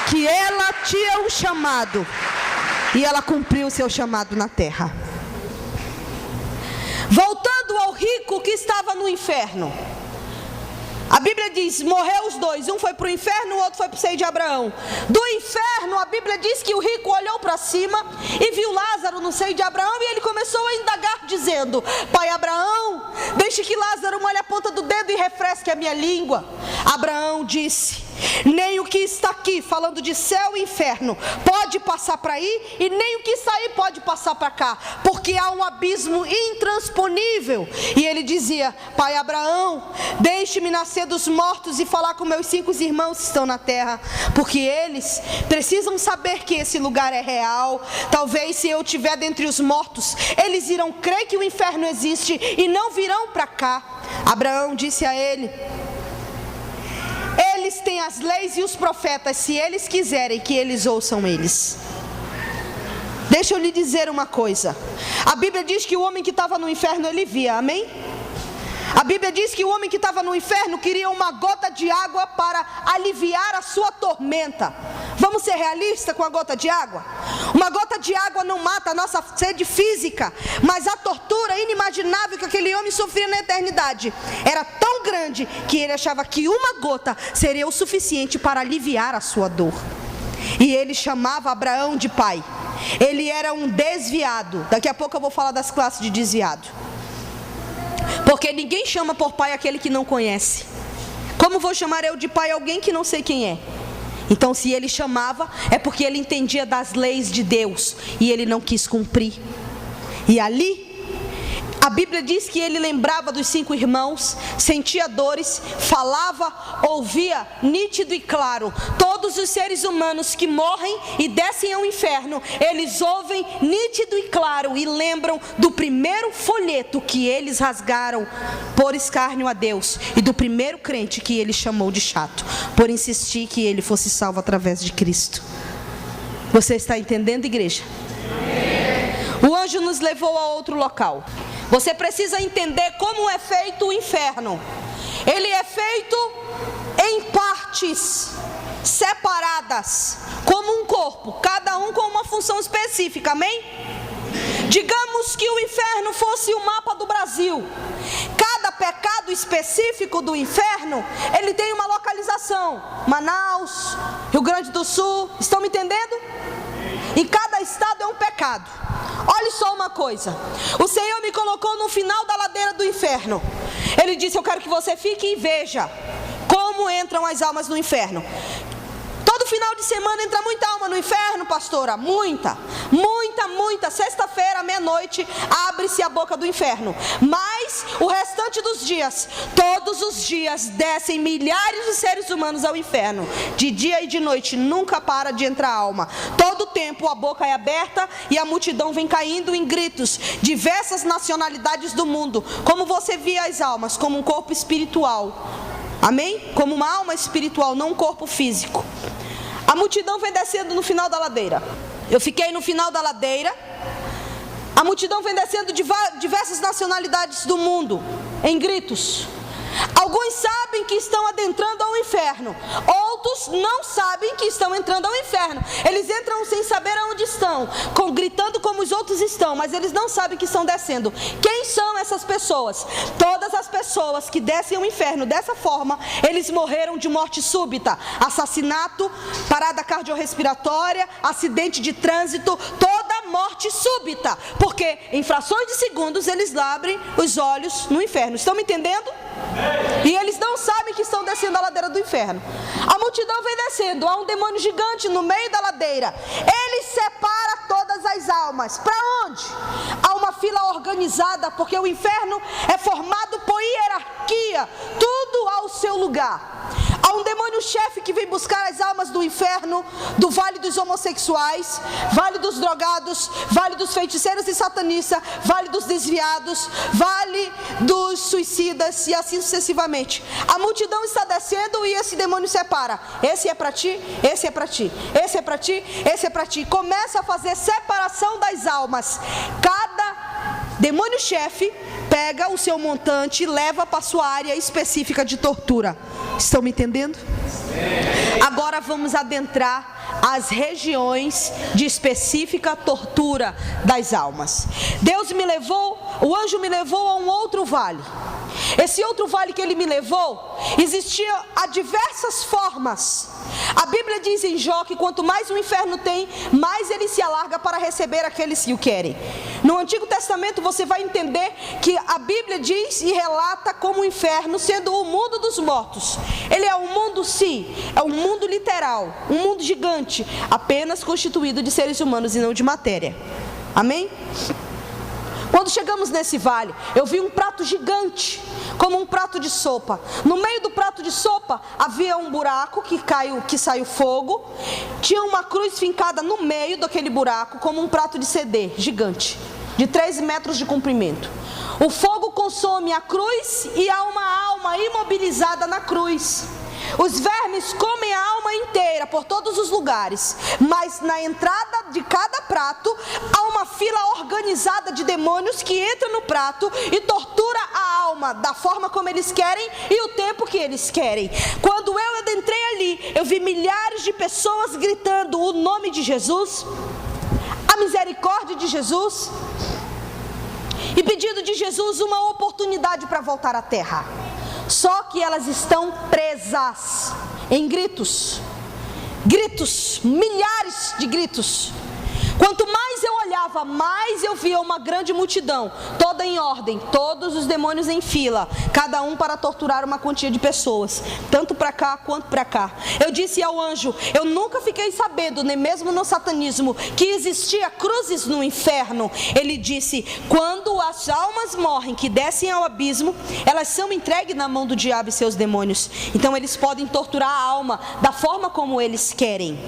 que ela tinha um chamado e ela cumpriu o seu chamado na terra. Voltando ao rico que estava no inferno, a Bíblia diz: morreu os dois, um foi para o inferno, o outro foi para o seio de Abraão. Do inferno, a Bíblia diz que o rico olhou para cima e viu Lázaro no seio de Abraão, e ele começou a indagar dizendo: pai Abraão, deixe que Lázaro molhe a ponta do dedo e refresque a minha língua. Abraão disse: nem o que está aqui, falando de céu e inferno, pode passar para aí, e nem o que está aí pode passar para cá, porque há um abismo intransponível. E ele dizia: pai Abraão, deixe-me nascer dos mortos e falar com meus 5 irmãos que estão na terra, porque eles precisam saber que esse lugar é real. Talvez se eu estiver dentre os mortos, eles irão crer que o inferno existe e não virão para cá. Abraão disse a ele: eles têm as leis e os profetas, se eles quiserem que eles ouçam eles. Deixa eu lhe dizer uma coisa. A Bíblia diz que o homem que estava no inferno, ele via, amém? A Bíblia diz que o homem que estava no inferno queria uma gota de água para aliviar a sua tormenta. Vamos ser realistas com a gota de água? Uma gota de água não mata a nossa sede física, mas a tortura inimaginável que aquele homem sofria na eternidade era tão grande que ele achava que uma gota seria o suficiente para aliviar a sua dor. E ele chamava Abraão de pai. Ele era um desviado. Daqui a pouco eu vou falar das classes de desviado, porque ninguém chama por pai aquele que não conhece. Como vou chamar eu de pai alguém que não sei quem é? Então, se ele chamava, é porque ele entendia das leis de Deus e ele não quis cumprir. E ali, a Bíblia diz que ele lembrava dos 5 irmãos, sentia dores, falava, ouvia nítido e claro. Todos os seres humanos que morrem e descem ao inferno, eles ouvem nítido e claro e lembram do primeiro folheto que eles rasgaram por escárnio a Deus, e do primeiro crente que ele chamou de chato, por insistir que ele fosse salvo através de Cristo. Você está entendendo, igreja? O anjo nos levou a outro local. Você precisa entender como é feito o inferno. Ele é feito em partes separadas, como um corpo, cada um com uma função específica, amém? Digamos que o inferno fosse o mapa do Brasil. Cada pecado específico do inferno, ele tem uma localização. Manaus, Rio Grande do Sul, estão me entendendo? Em cada estado é um pecado. Olha só uma coisa: o Senhor me colocou no final da ladeira do inferno. Ele disse: eu quero que você fique e veja como entram as almas no inferno. Todo final de semana entra muita alma no inferno, pastora? Muita. Sexta-feira, meia-noite, abre-se a boca do inferno. Mas o restante dos dias, todos os dias, descem milhares de seres humanos ao inferno. De dia e de noite, nunca para de entrar alma. Todo tempo a boca é aberta e a multidão vem caindo em gritos. Diversas nacionalidades do mundo. Como você via as almas? Como um corpo espiritual. Amém? Como uma alma espiritual, não um corpo físico. A multidão vem descendo no final da ladeira. Eu fiquei no final da ladeira. A multidão vem descendo de diversas nacionalidades do mundo, em gritos. Alguns sabem que estão adentrando ao inferno. Outros não sabem que estão entrando ao inferno. Eles entram sem saber aonde estão, gritando como os outros estão, mas eles não sabem que estão descendo. Quem são essas pessoas? Todas as pessoas que descem ao inferno dessa forma, eles morreram de morte súbita, assassinato, parada cardiorrespiratória, acidente de trânsito, toda morte súbita, porque em frações de segundos eles abrem os olhos no inferno. Estão me entendendo? E eles não sabem que estão descendo a ladeira do inferno. A multidão vem descendo, há um demônio gigante no meio da ladeira. Ele separa todas as almas. Para onde? Há uma fila organizada, porque o inferno é formado por hierarquia, tudo ao seu lugar. Há um demônio-chefe que vem buscar as almas do inferno, do vale dos homossexuais, vale dos drogados, vale dos feiticeiros e satanistas, vale dos desviados, vale dos suicidas e assim sucessivamente. A multidão está descendo e esse demônio separa. Esse é para ti, esse é para ti, esse é para ti, esse é para ti. Começa a fazer separação das almas. Cada demônio-chefe pega o seu montante e leva para a sua área específica de tortura. Estão me entendendo? Agora vamos adentrar as regiões de específica tortura das almas. O anjo me levou a um outro vale. Esse outro vale que ele me levou, existia a diversas formas. A Bíblia diz em Jó que quanto mais o inferno tem, mais ele se alarga para receber aqueles que o querem. No Antigo Testamento você vai entender que a Bíblia diz e relata como o inferno sendo o mundo dos mortos. Ele é um mundo, sim, é um mundo literal, um mundo gigante, apenas constituído de seres humanos e não de matéria. Amém? Quando chegamos nesse vale, eu vi um prato gigante, como um prato de sopa. No meio do prato de sopa havia um buraco que saiu fogo. Tinha uma cruz fincada no meio daquele buraco, como um prato de CD gigante, de 3 metros de comprimento. O fogo consome a cruz e há uma alma imobilizada na cruz. Os vermes comem a alma inteira por todos os lugares, mas na entrada de cada prato há uma fila organizada de demônios que entram no prato e tortura a alma da forma como eles querem e o tempo que eles querem. Quando eu adentrei ali, eu vi milhares de pessoas gritando o nome de Jesus, a misericórdia de Jesus, e pedindo de Jesus uma oportunidade para voltar à terra. Só que elas estão presas em gritos, milhares de gritos. Quanto mais eu olhava, mais eu via uma grande multidão, toda em ordem, todos os demônios em fila, cada um para torturar uma quantia de pessoas, tanto para cá quanto para cá. Eu disse ao anjo, eu nunca fiquei sabendo, nem mesmo no satanismo, que existia cruzes no inferno. Ele disse, quando as almas morrem, que descem ao abismo, elas são entregues na mão do diabo e seus demônios. Então eles podem torturar a alma da forma como eles querem.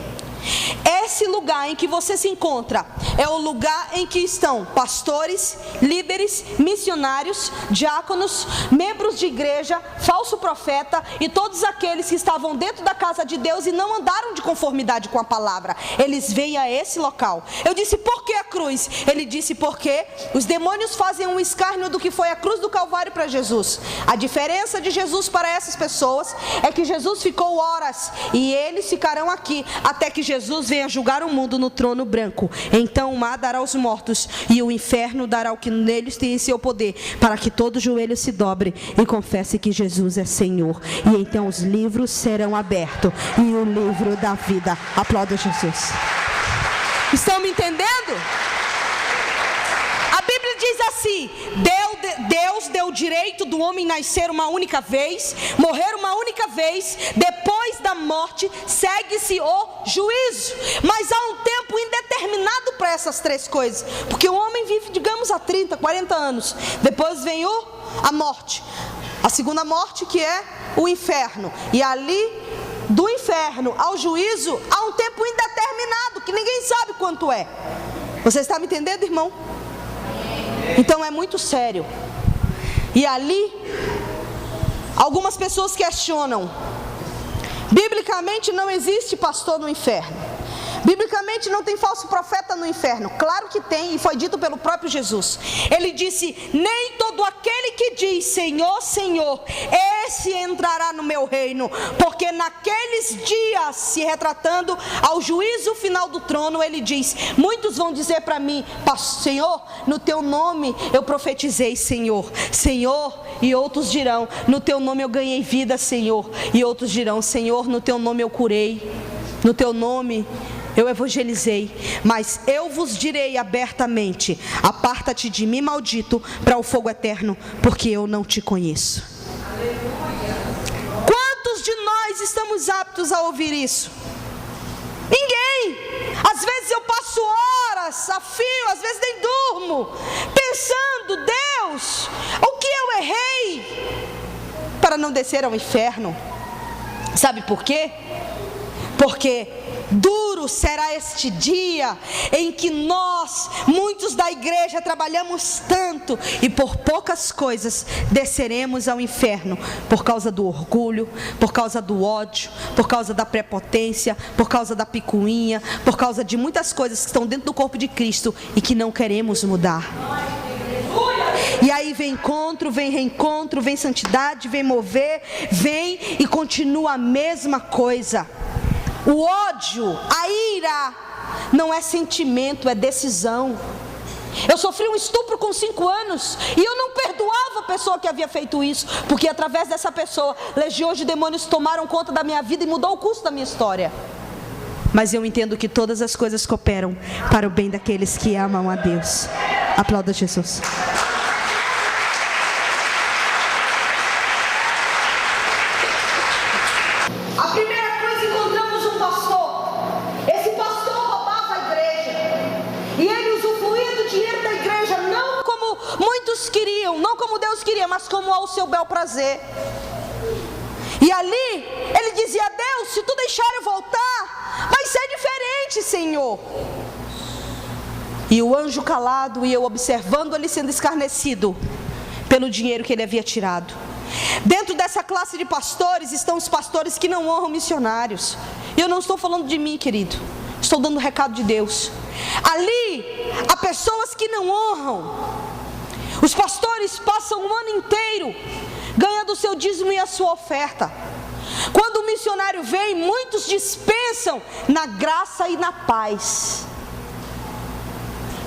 Esse lugar em que você se encontra é o lugar em que estão pastores, líderes, missionários, diáconos, membros de igreja, falso profeta e todos aqueles que estavam dentro da casa de Deus e não andaram de conformidade com a palavra. Eles vêm a esse local. Eu disse, por que a cruz? Ele disse, porque os demônios fazem um escárnio do que foi a cruz do Calvário para Jesus. A diferença de Jesus para essas pessoas é que Jesus ficou horas e eles ficarão aqui até que Jesus venha julgar o mundo no trono branco. Então o mar dará aos mortos e o inferno dará o que neles tem em seu poder, para que todo joelho se dobre e confesse que Jesus é Senhor. E então os livros serão abertos e o livro da vida. Aplauda Jesus. Estão me entendendo? A Bíblia diz assim, Deus deu o direito do homem nascer uma única vez, morrer uma única vez. Depois da morte segue-se o juízo. Mas há um tempo indeterminado para essas três coisas, porque o homem vive, digamos, há 30, 40 anos. Depois vem a morte, a segunda morte, que é o inferno. E ali, do inferno ao juízo, há um tempo indeterminado, que ninguém sabe quanto é. Você está me entendendo, irmão? Então é muito sério. E ali, algumas pessoas questionam: biblicamente não existe pastor no inferno. Biblicamente não tem falso profeta no inferno. Claro que tem, e foi dito pelo próprio Jesus. Ele disse: nem todo aquele que diz Senhor, Senhor, esse entrará no meu reino. Porque naqueles dias, se retratando ao juízo final do trono, ele diz: muitos vão dizer para mim, Senhor, no teu nome eu profetizei, Senhor, Senhor. E outros dirão: no teu nome eu ganhei vida, Senhor. E outros dirão: Senhor, no teu nome eu curei, no teu nome eu evangelizei. Mas eu vos direi abertamente: aparta-te de mim, maldito, para o fogo eterno, porque eu não te conheço. Quantos de nós estamos aptos a ouvir isso? Ninguém. Às vezes eu passo horas a fio, às vezes nem durmo, pensando: Deus, o que eu errei para não descer ao inferno? Sabe por quê? Porque duro será este dia em que nós, muitos da igreja, trabalhamos tanto e por poucas coisas desceremos ao inferno, por causa do orgulho, por causa do ódio, por causa da prepotência, por causa da picuinha, por causa de muitas coisas que estão dentro do corpo de Cristo e que não queremos mudar. E aí vem encontro, vem reencontro, vem santidade, vem mover, vem e continua a mesma coisa. O ódio, a ira, não é sentimento, é decisão. Eu sofri um estupro com 5 anos e eu não perdoava a pessoa que havia feito isso, porque através dessa pessoa, legiões de demônios tomaram conta da minha vida e mudou o curso da minha história. Mas eu entendo que todas as coisas cooperam para o bem daqueles que amam a Deus. Aplauda Jesus. Não como Deus queria, mas como ao seu bel prazer. E ali ele dizia: Deus, se tu deixar eu voltar, vai ser diferente, Senhor. E o anjo calado e eu observando ele sendo escarnecido pelo dinheiro que ele havia tirado. Dentro dessa classe de pastores estão os pastores que não honram missionários. E eu não estou falando de mim, querido, estou dando o recado de Deus. Ali há pessoas que não honram. Os pastores passam o ano inteiro ganhando o seu dízimo e a sua oferta. Quando o missionário vem, muitos dispensam na graça e na paz.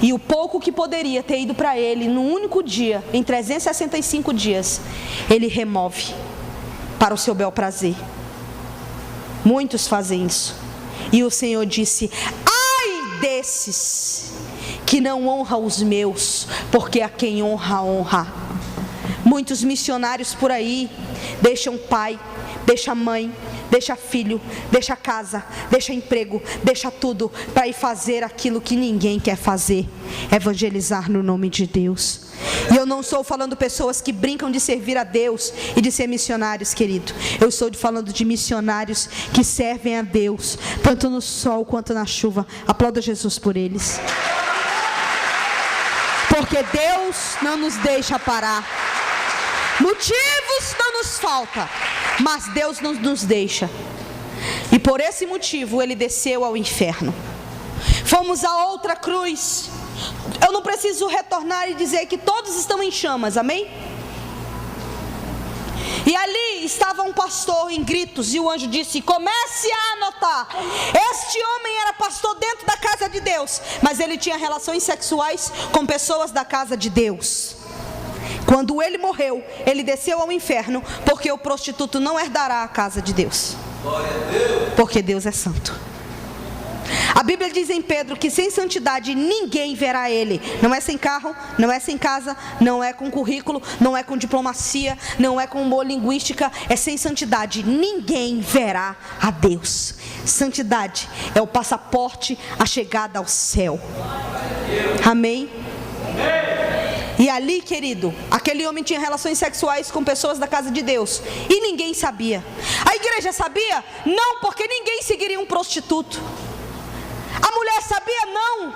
E o pouco que poderia ter ido para ele num único dia, em 365 dias, ele remove para o seu bel prazer. Muitos fazem isso. E o Senhor disse: ai desses que não honra os meus, porque a quem honra, honra. Muitos missionários por aí deixam pai, deixa mãe, deixa filho, deixa casa, deixa emprego, deixa tudo para ir fazer aquilo que ninguém quer fazer, evangelizar no nome de Deus. E eu não estou falando pessoas que brincam de servir a Deus e de ser missionários, querido. Eu estou falando de missionários que servem a Deus, tanto no sol quanto na chuva. Aplauda Jesus por eles. Porque Deus não nos deixa parar. Motivos não nos falta, mas Deus não nos deixa. E por esse motivo ele desceu ao inferno. Fomos a outra cruz. Eu não preciso retornar e dizer que todos estão em chamas, amém? E ali estava um pastor em gritos, e o anjo disse: comece a anotar. Este homem era pastor dentro da casa de Deus, mas ele tinha relações sexuais com pessoas da casa de Deus. Quando ele morreu, ele desceu ao inferno, porque o prostituto não herdará a casa de Deus, porque Deus é santo. A Bíblia diz em Pedro que sem santidade ninguém verá Ele. Não é sem carro, não é sem casa, não é com currículo, não é com diplomacia, não é com boa linguística, é sem santidade. Ninguém verá a Deus. Santidade é o passaporte, a chegada ao céu. Amém? E ali, querido, aquele homem tinha relações sexuais com pessoas da casa de Deus e ninguém sabia. A igreja sabia? Não, porque ninguém seguiria um prostituto. A mulher sabia? Não.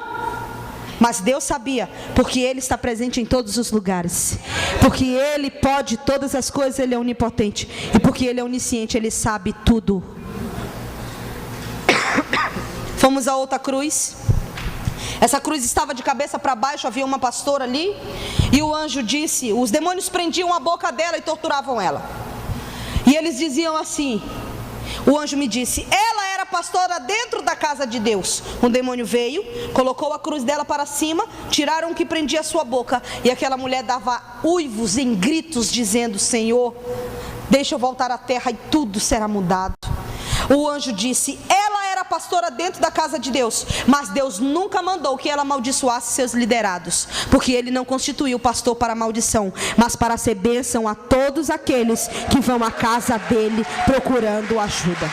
Mas Deus sabia, porque Ele está presente em todos os lugares. Porque Ele pode todas as coisas, Ele é onipotente. E porque Ele é onisciente, Ele sabe tudo. Fomos a outra cruz. Essa cruz estava de cabeça para baixo, havia uma pastora ali. E o anjo disse, os demônios prendiam a boca dela e torturavam ela. E eles diziam assim, o anjo me disse, ela era pastora dentro da casa de Deus. Um demônio veio, colocou a cruz dela para cima, tiraram o que prendia a sua boca. E aquela mulher dava uivos em gritos, dizendo, Senhor, deixa eu voltar à terra e tudo será mudado. O anjo disse, ela era pastora dentro da casa de Deus, mas Deus nunca mandou que ela amaldiçoasse seus liderados, porque Ele não constituiu o pastor para maldição, mas para ser bênção a todos aqueles que vão à casa dele procurando ajuda.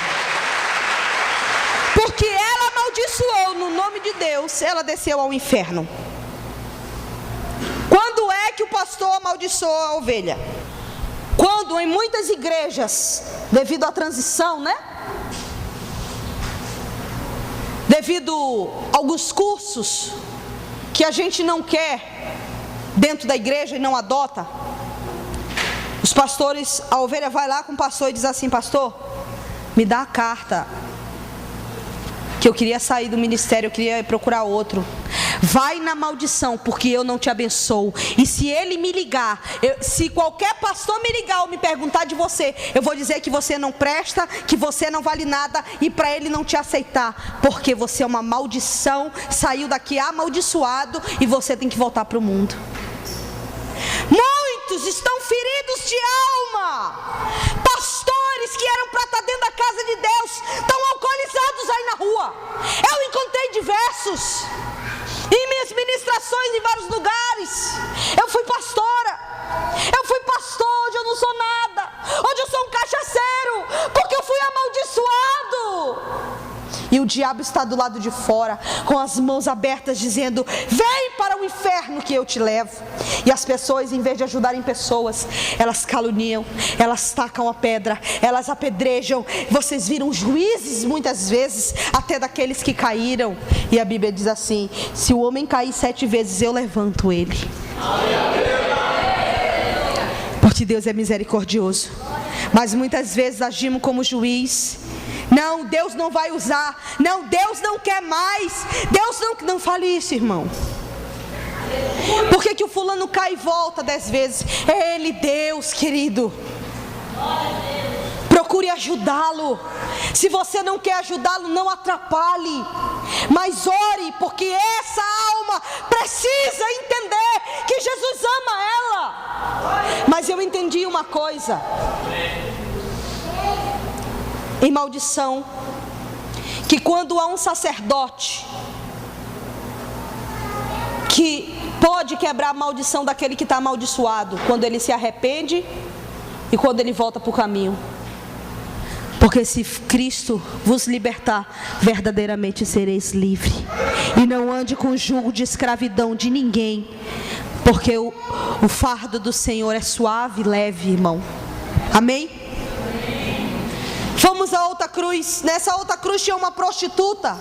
Porque ela amaldiçoou no nome de Deus, ela desceu ao inferno. Quando é que o pastor amaldiçoa a ovelha? Quando em muitas igrejas, devido à transição, devido a alguns cursos que a gente não quer dentro da igreja e não adota, os pastores, a ovelha vai lá com o pastor e diz assim, pastor, me dá a carta, que eu queria sair do ministério, eu queria procurar outro. Vai na maldição, porque eu não te abençoo. E se ele me ligar, se qualquer pastor me ligar ou me perguntar de você, eu vou dizer que você não presta, que você não vale nada, e para ele não te aceitar, porque você é uma maldição, saiu daqui amaldiçoado e você tem que voltar para o mundo. Muitos estão feridos de alma. Pastores que eram para estar dentro da casa de Deus estão alcoolizados aí na rua. Eu encontrei diversos em minhas ministrações em vários lugares. Eu fui pastora, hoje eu não sou nada, hoje eu sou um cachaceiro, porque eu fui amaldiçoado. E o diabo está do lado de fora, com as mãos abertas, dizendo, vem para o inferno que eu te levo. E as pessoas, em vez de ajudarem pessoas, elas caluniam, elas tacam a pedra, elas apedrejam. Vocês viram juízes muitas vezes, até daqueles que caíram. E a Bíblia diz assim, se o homem cair 7 vezes, eu levanto ele. Porque Deus é misericordioso. Mas muitas vezes agimos como juiz. Não, Deus não vai usar. Não, Deus não quer mais. Deus não fale isso, irmão. Por que o fulano cai e volta 10 vezes? É Ele, Deus, querido. Procure ajudá-lo. Se você não quer ajudá-lo, não atrapalhe. Mas ore, porque essa alma precisa entender que Jesus ama ela. Mas eu entendi uma coisa. Em maldição, que quando há um sacerdote que pode quebrar a maldição daquele que está amaldiçoado, quando ele se arrepende e quando ele volta para o caminho. Porque se Cristo vos libertar, verdadeiramente sereis livres. E não ande com jugo de escravidão de ninguém, porque o fardo do Senhor é suave e leve, irmão. Amém? Fomos a outra cruz. Nessa outra cruz tinha uma prostituta.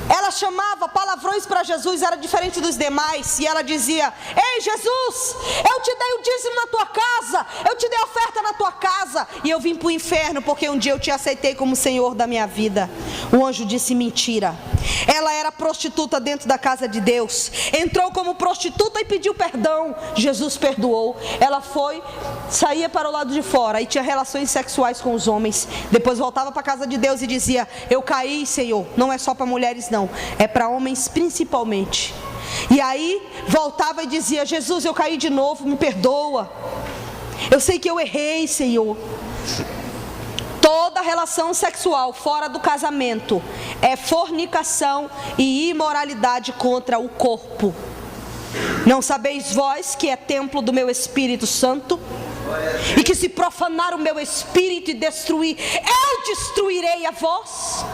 Ela chamava palavrões para Jesus, era diferente dos demais. E ela dizia, ei Jesus, eu te dei o dízimo na tua casa, eu te dei a oferta na tua casa, e eu vim para o inferno porque um dia eu te aceitei como Senhor da minha vida. O anjo disse, mentira. Ela era prostituta dentro da casa de Deus, entrou como prostituta e pediu perdão. Jesus perdoou. Ela foi, saía para o lado de fora e tinha relações sexuais com os homens. Depois voltava para a casa de Deus e dizia, eu caí, Senhor. Não é só para mulheres não, é para homens principalmente. E aí voltava e dizia, Jesus, eu caí de novo, me perdoa. Eu sei que eu errei, Senhor. Toda relação sexual fora do casamento é fornicação e imoralidade contra o corpo. Não sabeis vós que é templo do meu Espírito Santo? E que se profanar o meu Espírito e destruir, eu destruirei a vós?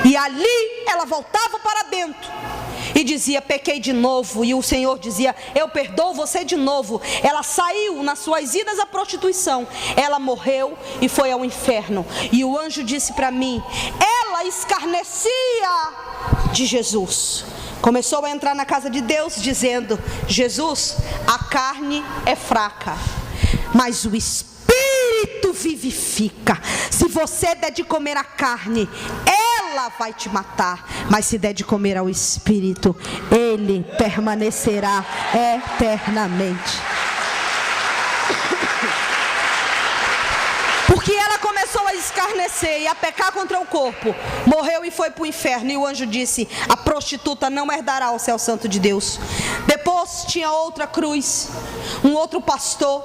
E ali ela voltava para dentro e dizia: pequei de novo. E o Senhor dizia: eu perdoo você de novo. Ela saiu nas suas idas à prostituição, ela morreu e foi ao inferno. E o anjo disse para mim: ela escarnecia de Jesus. Começou a entrar na casa de Deus dizendo: Jesus, a carne é fraca, mas o Espírito vivifica. Se você der de comer a carne, ela vai te matar, mas se der de comer ao Espírito, ele permanecerá eternamente. Porque ela começou a escarnecer e a pecar contra o corpo, morreu e foi para o inferno. E o anjo disse: a prostituta não herdará o céu santo de Deus. Depois tinha outra cruz, um outro pastor,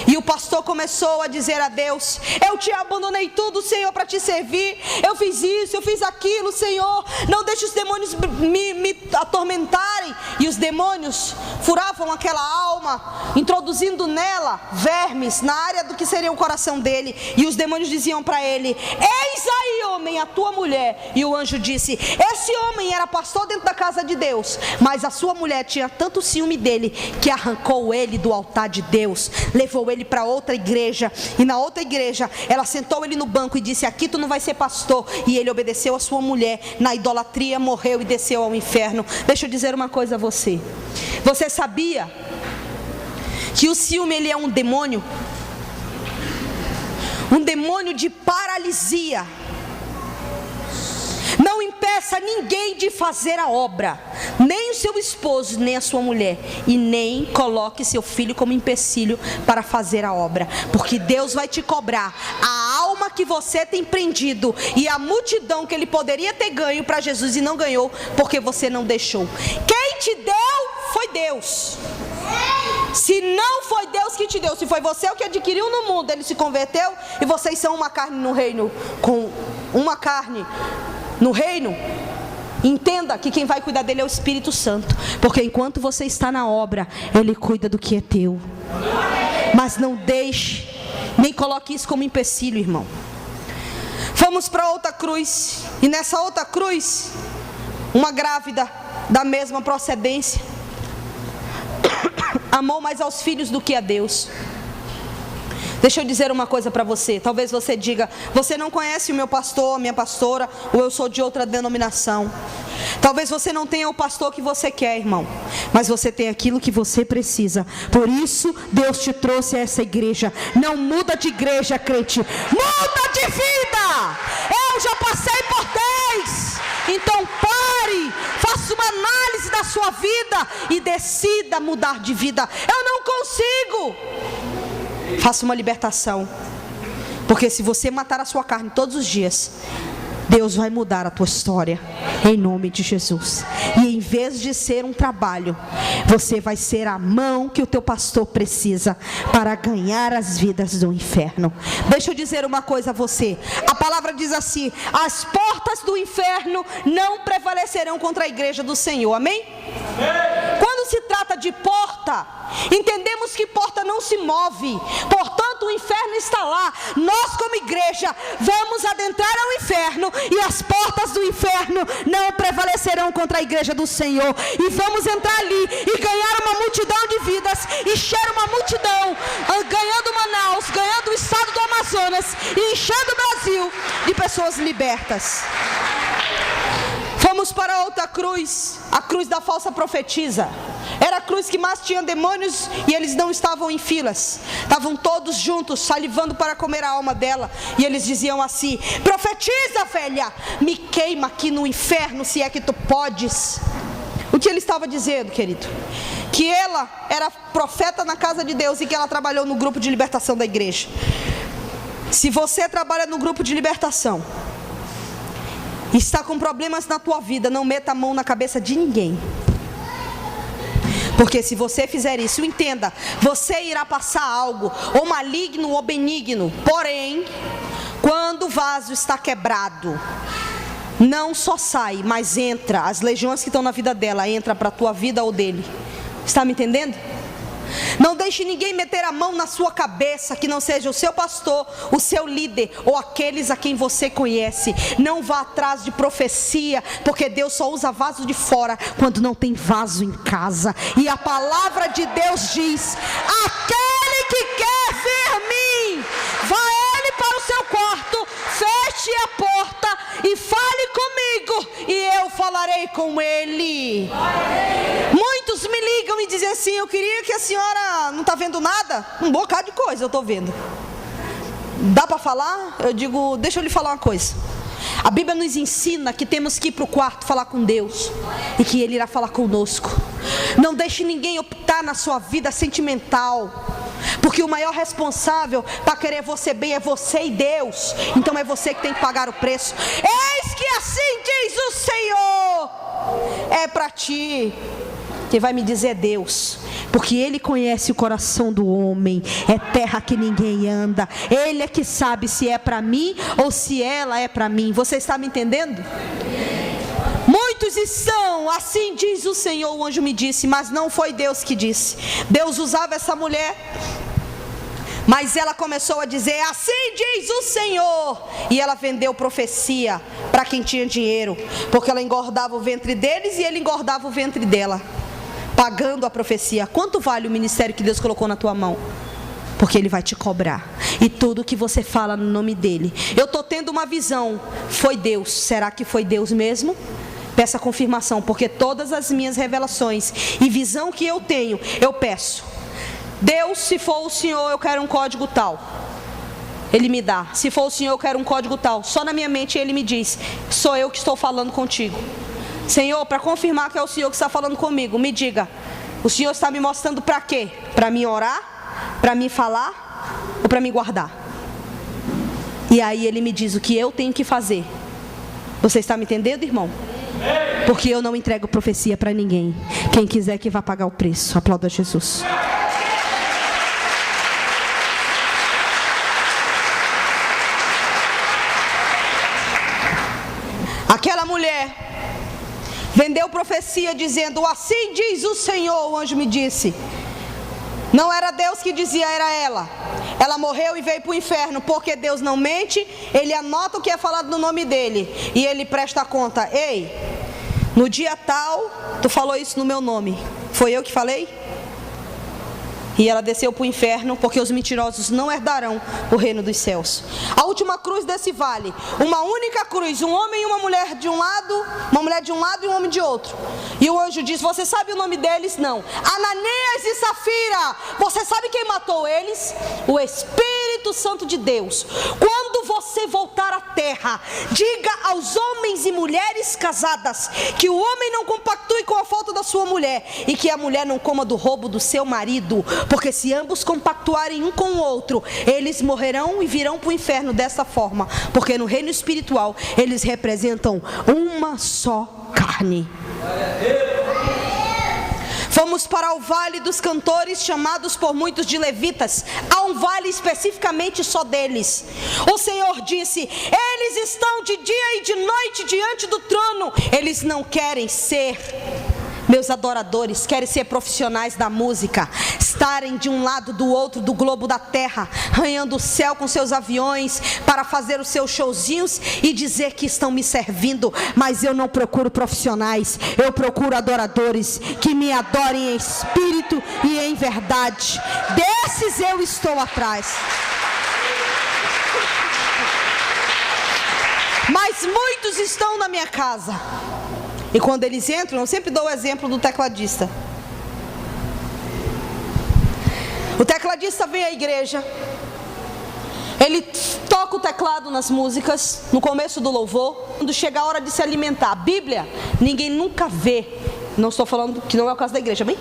e o pastor começou a dizer a Deus: eu te abandonei tudo, Senhor, para te servir. Eu fiz isso, eu fiz aquilo, Senhor. Não deixe os demônios me atormentarem. E os demônios furavam aquela alma, introduzindo nela vermes na área do que seria o coração dele. E os demônios diziam para ele: eis aí, homem, a tua mulher. E o anjo disse: esse homem era pastor dentro da casa de Deus, mas a sua mulher tinha tanto ciúme dele que arrancou ele do altar de Deus, levou ele para outra igreja. E na outra igreja ela sentou ele no banco e disse: aqui tu não vai ser pastor. E ele obedeceu a sua mulher na idolatria, morreu e desceu ao inferno. Deixa eu dizer uma coisa a você. Você sabia que o ciúme, ele é um demônio? Um demônio de paralisia. Não impeça ninguém de fazer a obra, nem o seu esposo, nem a sua mulher, e nem coloque seu filho como empecilho para fazer a obra, porque Deus vai te cobrar a alma que você tem prendido e a multidão que ele poderia ter ganho para Jesus e não ganhou, porque você não deixou. Quem te deu foi Deus. Se não foi Deus que te deu, se foi você o que adquiriu no mundo, ele se converteu e vocês são uma carne no reino, com uma carne no reino, entenda que quem vai cuidar dele é o Espírito Santo, porque enquanto você está na obra, ele cuida do que é teu. Mas não deixe, nem coloque isso como empecilho, irmão. Fomos para outra cruz, e nessa outra cruz, uma grávida da mesma procedência amou mais aos filhos do que a Deus. Deixa eu dizer uma coisa para você. Talvez você diga: você não conhece o meu pastor, a minha pastora, ou eu sou de outra denominação. Talvez você não tenha o pastor que você quer, irmão, mas você tem aquilo que você precisa. Por isso Deus te trouxe a essa igreja. Não muda de igreja, crente, muda de vida. Eu já passei por 10. Então pare, faça uma análise da sua vida e decida mudar de vida. Eu não consigo. Faça uma libertação, porque se você matar a sua carne todos os dias, Deus vai mudar a tua história, em nome de Jesus. E em vez de ser um trabalho, você vai ser a mão que o teu pastor precisa para ganhar as vidas do inferno. Deixa eu dizer uma coisa a você. A palavra diz assim: as portas do inferno não prevalecerão contra a igreja do Senhor. Amém? Quando se trata de porta, entendemos que porta não se move, portanto o inferno está lá. Nós como igreja vamos adentrar ao inferno, e as portas do inferno não prevalecerão contra a igreja do Senhor. E vamos entrar ali e ganhar uma multidão de vidas, encher uma multidão, ganhando Manaus, ganhando o estado do Amazonas e enchendo o Brasil de pessoas libertas. Fomos para outra cruz, a cruz da falsa profetisa. Era a cruz que mais tinha demônios, e eles não estavam em filas, estavam todos juntos, salivando para comer a alma dela. E eles diziam assim: profetiza, velha, me queima aqui no inferno, se é que tu podes. O que ele estava dizendo, querido? Que ela era profeta na casa de Deus e que ela trabalhou no grupo de libertação da igreja. Se você trabalha no grupo de libertação, está com problemas na tua vida, não meta a mão na cabeça de ninguém. Porque se você fizer isso, entenda, você irá passar algo, ou maligno ou benigno. Porém, quando o vaso está quebrado, não só sai, mas entra. As legiões que estão na vida dela, entra para a tua vida ou dele. Está me entendendo? Não deixe ninguém meter a mão na sua cabeça que não seja o seu pastor, o seu líder ou aqueles a quem você conhece. Não vá atrás de profecia, porque Deus só usa vaso de fora quando não tem vaso em casa. E a palavra de Deus diz: aquele que quer ver mim, vá ele para o seu quarto, feche a porta e fale comigo, e eu falarei com ele. Muitos me ligam e dizem assim: eu queria que a senhora não está vendo nada. Um bocado de coisa eu estou vendo. Dá para falar? Eu digo, deixa eu lhe falar uma coisa. A Bíblia nos ensina que temos que ir para o quarto falar com Deus, e que Ele irá falar conosco. Não deixe ninguém optar na sua vida sentimental, porque o maior responsável para querer você bem é você e Deus. Então é você que tem que pagar o preço. Eis que assim diz o Senhor: é para ti. Quem vai me dizer é Deus, porque Ele conhece o coração do homem. É terra que ninguém anda. Ele é que sabe se é para mim ou se ela é para mim. Você está me entendendo? Muitos estão, assim diz o Senhor, o anjo me disse, mas não foi Deus que disse. Deus usava essa mulher, mas ela começou a dizer: assim diz o Senhor. E ela vendeu profecia para quem tinha dinheiro, porque ela engordava o ventre deles e ele engordava o ventre dela, pagando a profecia. Quanto vale o ministério que Deus colocou na tua mão? Porque Ele vai te cobrar. E tudo que você fala no nome dEle. Eu estou tendo uma visão. Foi Deus. Será que foi Deus mesmo? Peça confirmação, porque todas as minhas revelações e visão que eu tenho, eu peço: Deus, se for o Senhor, eu quero um código tal. Ele me dá. Se for o Senhor, eu quero um código tal. Só na minha mente Ele me diz: sou eu que estou falando contigo. Senhor, para confirmar que é o Senhor que está falando comigo, me diga, o Senhor está me mostrando para quê? Para mim orar? Para mim falar? Ou para me guardar? E aí Ele me diz o que eu tenho que fazer. Você está me entendendo, irmão? Porque eu não entrego profecia para ninguém. Quem quiser que vá pagar o preço. Aplauda Jesus. Aquela mulher vendeu profecia dizendo: assim diz o Senhor. O anjo me disse. Não era Deus que dizia, era ela. Ela morreu e veio para o inferno, porque Deus não mente. Ele anota o que é falado no nome dele, e Ele presta conta. Ei, no dia tal, tu falou isso no meu nome. Foi eu que falei? E ela desceu para o inferno, porque os mentirosos não herdarão o reino dos céus. A última cruz desse vale, uma única cruz, um homem e uma mulher de um lado, uma mulher de um lado e um homem de outro. E o anjo diz: você sabe o nome deles? Não. Ananias e Safira. Você sabe quem matou eles? O Espírito Santo de Deus. Quando você voltar à terra, diga aos homens e mulheres casadas que o homem não compactue com a falta da sua mulher, e que a mulher não coma do roubo do seu marido. Porque se ambos compactuarem um com o outro, eles morrerão e virão para o inferno dessa forma. Porque no reino espiritual eles representam uma só carne. Fomos para o vale dos cantores, chamados por muitos de levitas. Há um vale especificamente só deles. O Senhor disse: eles estão de dia e de noite diante do trono. Eles não querem ser meus adoradores, querem ser profissionais da música, estarem de um lado do outro do globo da terra, arranhando o céu com seus aviões para fazer os seus showzinhos e dizer que estão me servindo. Mas eu não procuro profissionais, eu procuro adoradores que me adorem em espírito e em verdade. Desses eu estou atrás. Mas muitos estão na minha casa. E quando eles entram, eu sempre dou o exemplo do tecladista. O tecladista vem à igreja, ele toca o teclado nas músicas, no começo do louvor. Quando chega a hora de se alimentar, a Bíblia, ninguém nunca vê. Não estou falando que não é o caso da igreja, bem?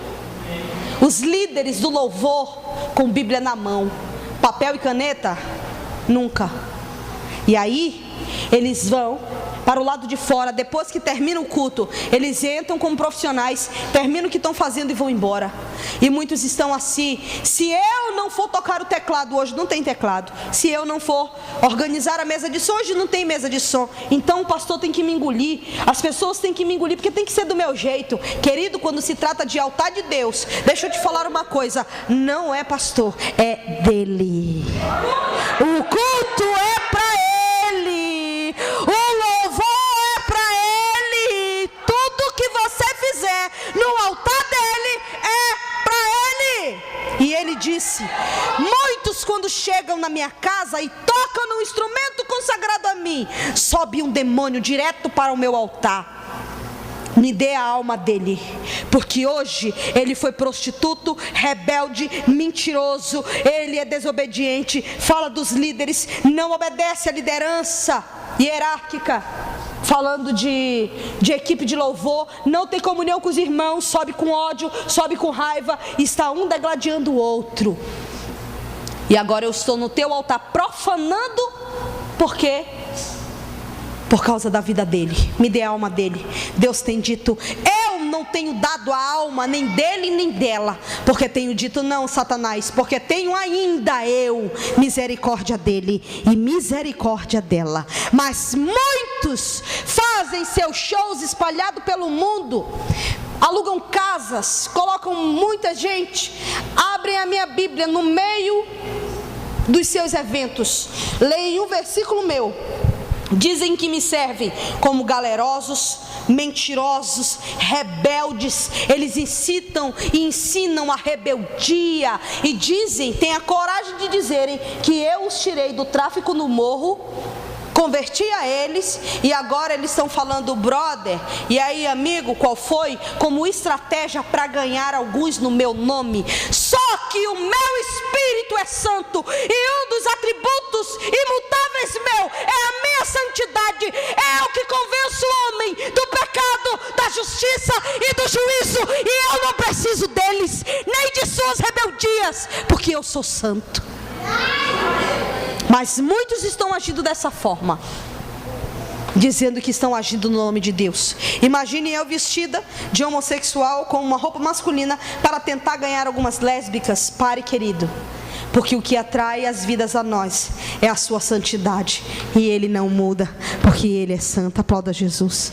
Os líderes do louvor com Bíblia na mão, papel e caneta, nunca. E aí, eles vão para o lado de fora. Depois que termina o culto, eles entram como profissionais, terminam o que estão fazendo e vão embora. E muitos estão assim: se eu não for tocar o teclado hoje, não tem teclado. Se eu não for organizar a mesa de som, hoje não tem mesa de som. Então o pastor tem que me engolir, as pessoas têm que me engolir, porque tem que ser do meu jeito. Querido, quando se trata de altar de Deus, deixa eu te falar uma coisa: não é pastor, é dele. O culto é para ele, o louvor é para ele. Tudo que você fizer no altar dele é para ele. E ele disse: muitos quando chegam na minha casa e tocam no instrumento consagrado a mim, sobe um demônio direto para o meu altar. Me dê a alma dele, porque hoje ele foi prostituto, rebelde, mentiroso, ele é desobediente, fala dos líderes, não obedece à liderança hierárquica, falando de equipe de louvor, não tem comunhão com os irmãos, sobe com ódio, sobe com raiva, está um degladiando o outro. E agora eu estou no teu altar profanando, por quê? Por causa da vida dele. Me dê a alma dele. Deus tem dito: eu não tenho dado a alma nem dele nem dela, porque tenho dito: não, Satanás, porque tenho ainda eu misericórdia dele e misericórdia dela. Mas muitos fazem seus shows espalhados pelo mundo, alugam casas, colocam muita gente, abrem a minha Bíblia no meio dos seus eventos, leem um versículo meu, dizem que me servem como galerosos, mentirosos, rebeldes. Eles incitam e ensinam a rebeldia e dizem, têm a coragem de dizerem que eu os tirei do tráfico no morro, converti a eles e agora eles estão falando brother, e aí amigo, qual foi? Como estratégia para ganhar alguns no meu nome. Só que o meu Espírito é santo e um dos atributos imutáveis meu é a minha santidade. É o que convence o homem do pecado, da justiça e do juízo, e eu não preciso deles, nem de suas rebeldias, porque eu sou santo. Mas muitos estão agindo dessa forma, dizendo que estão agindo no nome de Deus. Imagine eu vestida de homossexual com uma roupa masculina para tentar ganhar algumas lésbicas. Pare, querido, porque o que atrai as vidas a nós é a sua santidade, e ele não muda, porque ele é santo. Aplauda Jesus.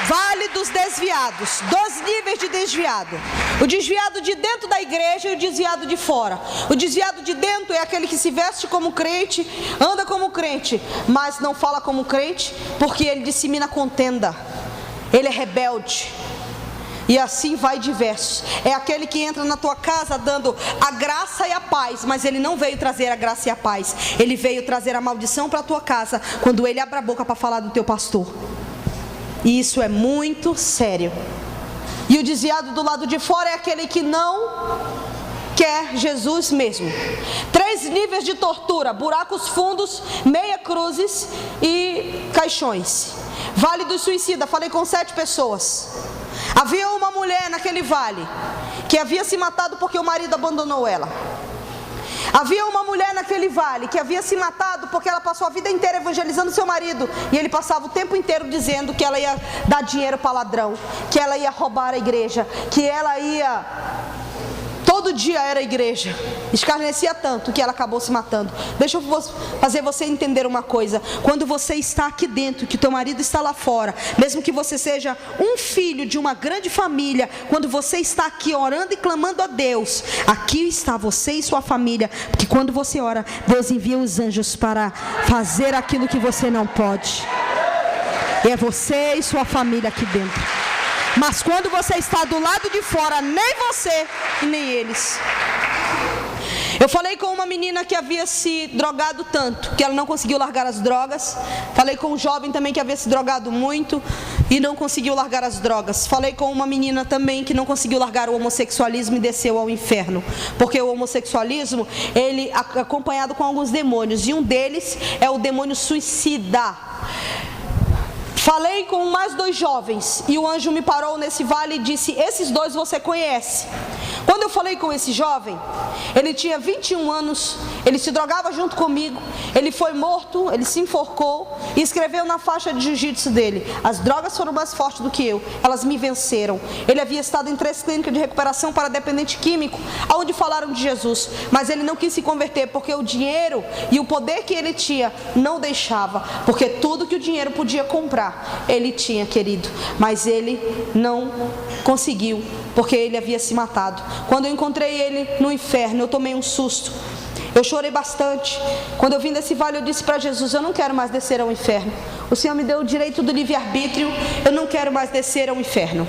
Vale dos desviados, 2 níveis de desviado: o desviado de dentro da igreja e o desviado de fora. O desviado de dentro é aquele que se veste como crente, anda como crente, mas não fala como crente, porque ele dissemina contenda, ele é rebelde. E assim vai diversos. É aquele que entra na tua casa dando a graça e a paz, mas ele não veio trazer a graça e a paz, ele veio trazer a maldição para a tua casa, quando ele abre a boca para falar do teu pastor. E isso é muito sério. E o desviado do lado de fora é aquele que não quer Jesus mesmo. 3 níveis de tortura: buracos fundos, meia cruzes e caixões. Vale do suicida, falei com 7 pessoas. Havia uma mulher naquele vale que havia se matado porque o marido abandonou ela. Havia uma mulher naquele vale que havia se matado porque ela passou a vida inteira evangelizando seu marido, e ele passava o tempo inteiro dizendo que ela ia dar dinheiro para ladrão, que ela ia roubar a igreja, que ela ia... todo dia era a igreja. Escarnecia tanto que ela acabou se matando. Deixa eu fazer você entender uma coisa: quando você está aqui dentro, que teu marido está lá fora, mesmo que você seja um filho de uma grande família, quando você está aqui orando e clamando a Deus, aqui está você e sua família, porque quando você ora, Deus envia os anjos para fazer aquilo que você não pode. E é você e sua família aqui dentro. Mas quando você está do lado de fora, nem você e nem eles. Eu falei com uma menina que havia se drogado tanto que ela não conseguiu largar as drogas. Falei com um jovem também que havia se drogado muito e não conseguiu largar as drogas. Falei com uma menina também que não conseguiu largar o homossexualismo e desceu ao inferno, porque o homossexualismo, ele é acompanhado com alguns demônios, e um deles é o demônio suicida. Falei com mais 2 jovens e o anjo me parou nesse vale e disse: esses 2 você conhece. Quando eu falei com esse jovem, ele tinha 21 anos, ele se drogava junto comigo, ele foi morto, ele se enforcou e escreveu na faixa de jiu-jitsu dele: as drogas foram mais fortes do que eu, elas me venceram. Ele havia estado em 3 clínicas de recuperação para dependente químico, onde falaram de Jesus, mas ele não quis se converter, porque o dinheiro e o poder que ele tinha não deixava, porque tudo que o dinheiro podia comprar, ele tinha, querido, mas ele não conseguiu, porque ele havia se matado. Quando eu encontrei ele no inferno, eu tomei um susto, eu chorei bastante. Quando eu vim desse vale, eu disse para Jesus: eu não quero mais descer ao inferno, o Senhor me deu o direito do livre-arbítrio, eu não quero mais descer ao inferno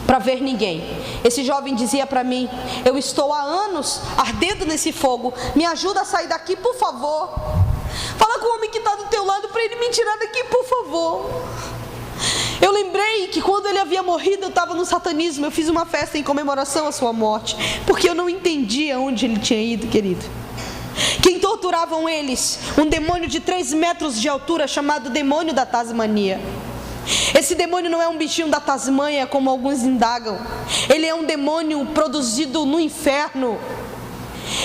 para ver ninguém. Esse jovem dizia para mim: eu estou há anos ardendo nesse fogo, me ajuda a sair daqui, por favor. Fala com o homem que está do teu lado para ele me tirar daqui, por favor. Eu lembrei que quando ele havia morrido, eu estava no satanismo. Eu fiz uma festa em comemoração à sua morte, porque eu não entendia onde ele tinha ido, querido. Quem torturavam eles? Um demônio de 3 metros de altura, chamado demônio da Tasmania. Esse demônio não é um bichinho da Tasmânia, como alguns indagam. Ele é um demônio produzido no inferno.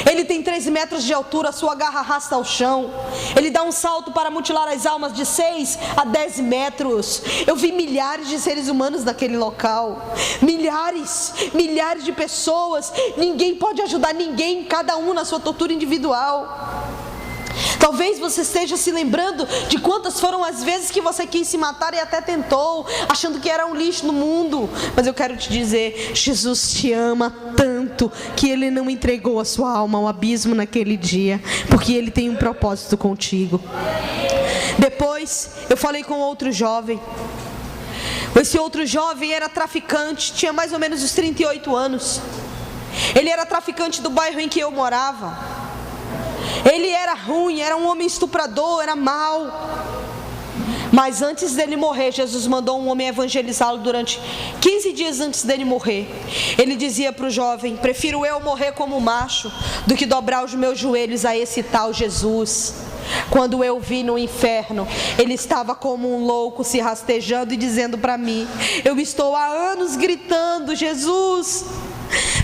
Ele tem 3 metros de altura, sua garra arrasta ao chão. Ele dá um salto para mutilar as almas de 6 a 10 metros. Eu vi milhares de seres humanos naquele local. Milhares de pessoas. Ninguém pode ajudar ninguém, cada um na sua tortura individual. Talvez você esteja se lembrando de quantas foram as vezes que você quis se matar e até tentou, achando que era um lixo no mundo. Mas eu quero te dizer, Jesus te ama tanto que Ele não entregou a sua alma ao abismo naquele dia, porque Ele tem um propósito contigo. Depois eu falei com outro jovem. Esse outro jovem era traficante, tinha mais ou menos uns 38 anos. Ele era traficante do bairro em que eu morava. Ele era ruim, era um homem estuprador, era mau. Mas antes dele morrer, Jesus mandou um homem evangelizá-lo durante 15 dias antes dele morrer. Ele dizia para o jovem: prefiro eu morrer como macho do que dobrar os meus joelhos a esse tal Jesus. Quando eu vi no inferno, ele estava como um louco, se rastejando e dizendo para mim: eu estou há anos gritando, Jesus,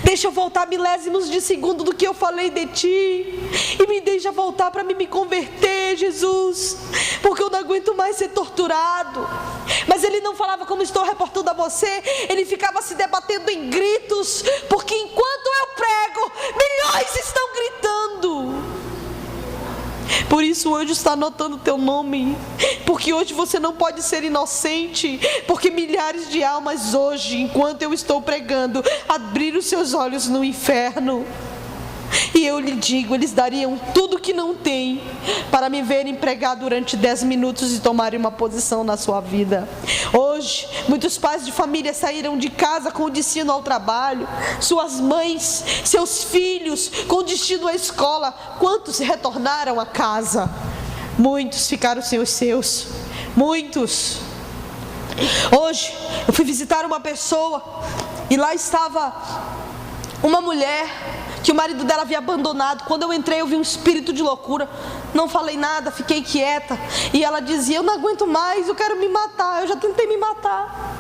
deixa eu voltar milésimos de segundo do que eu falei de ti, e me deixa voltar para me converter, Jesus, porque eu não aguento mais ser torturado. Mas ele não falava como estou reportando a você, ele ficava se debatendo em gritos, porque enquanto eu prego, milhões estão gritando. Por isso o anjo está anotando o teu nome, porque hoje você não pode ser inocente, porque milhares de almas hoje, enquanto eu estou pregando, abriram seus olhos no inferno. E eu lhe digo, eles dariam tudo que não têm para me verem pregar durante 10 minutos e tomarem uma posição na sua vida. Hoje, muitos pais de família saíram de casa com destino ao trabalho, suas mães, seus filhos com destino à escola. Quantos retornaram a casa? Muitos ficaram sem os seus, muitos. Hoje, eu fui visitar uma pessoa e lá estava uma mulher que o marido dela havia abandonado. Quando eu entrei, eu vi um espírito de loucura. Não falei nada, fiquei quieta. E ela dizia: eu não aguento mais, eu quero me matar, eu já tentei me matar.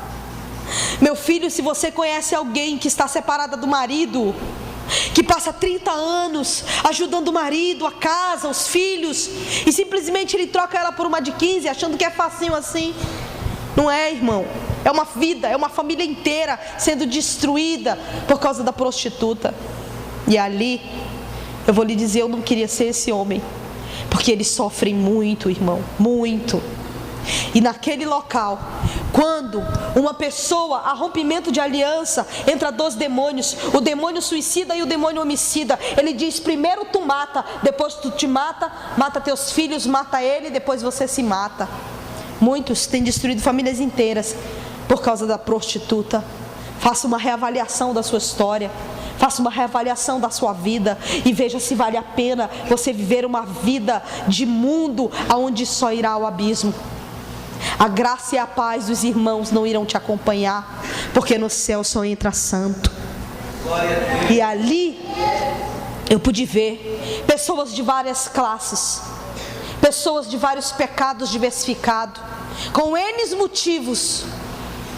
Meu filho, se você conhece alguém que está separada do marido, que passa 30 anos ajudando o marido, a casa, os filhos, e simplesmente ele troca ela por uma de 15, achando que é facinho assim. Não é, irmão. É uma vida, é uma família inteira sendo destruída por causa da prostituta. E ali, eu vou lhe dizer, eu não queria ser esse homem, porque eles sofrem muito, irmão, muito. E naquele local, quando uma pessoa, há rompimento de aliança entre 2 demônios, o demônio suicida e o demônio homicida, ele diz: primeiro tu mata, depois tu te mata, mata teus filhos, mata ele, depois você se mata. Muitos têm destruído famílias inteiras por causa da prostituta. Faça uma reavaliação da sua história, faça uma reavaliação da sua vida e veja se vale a pena você viver uma vida de mundo aonde só irá ao abismo. A graça e a paz dos irmãos não irão te acompanhar, porque no céu só entra santo. E ali eu pude ver pessoas de várias classes, pessoas de vários pecados diversificados, com N motivos,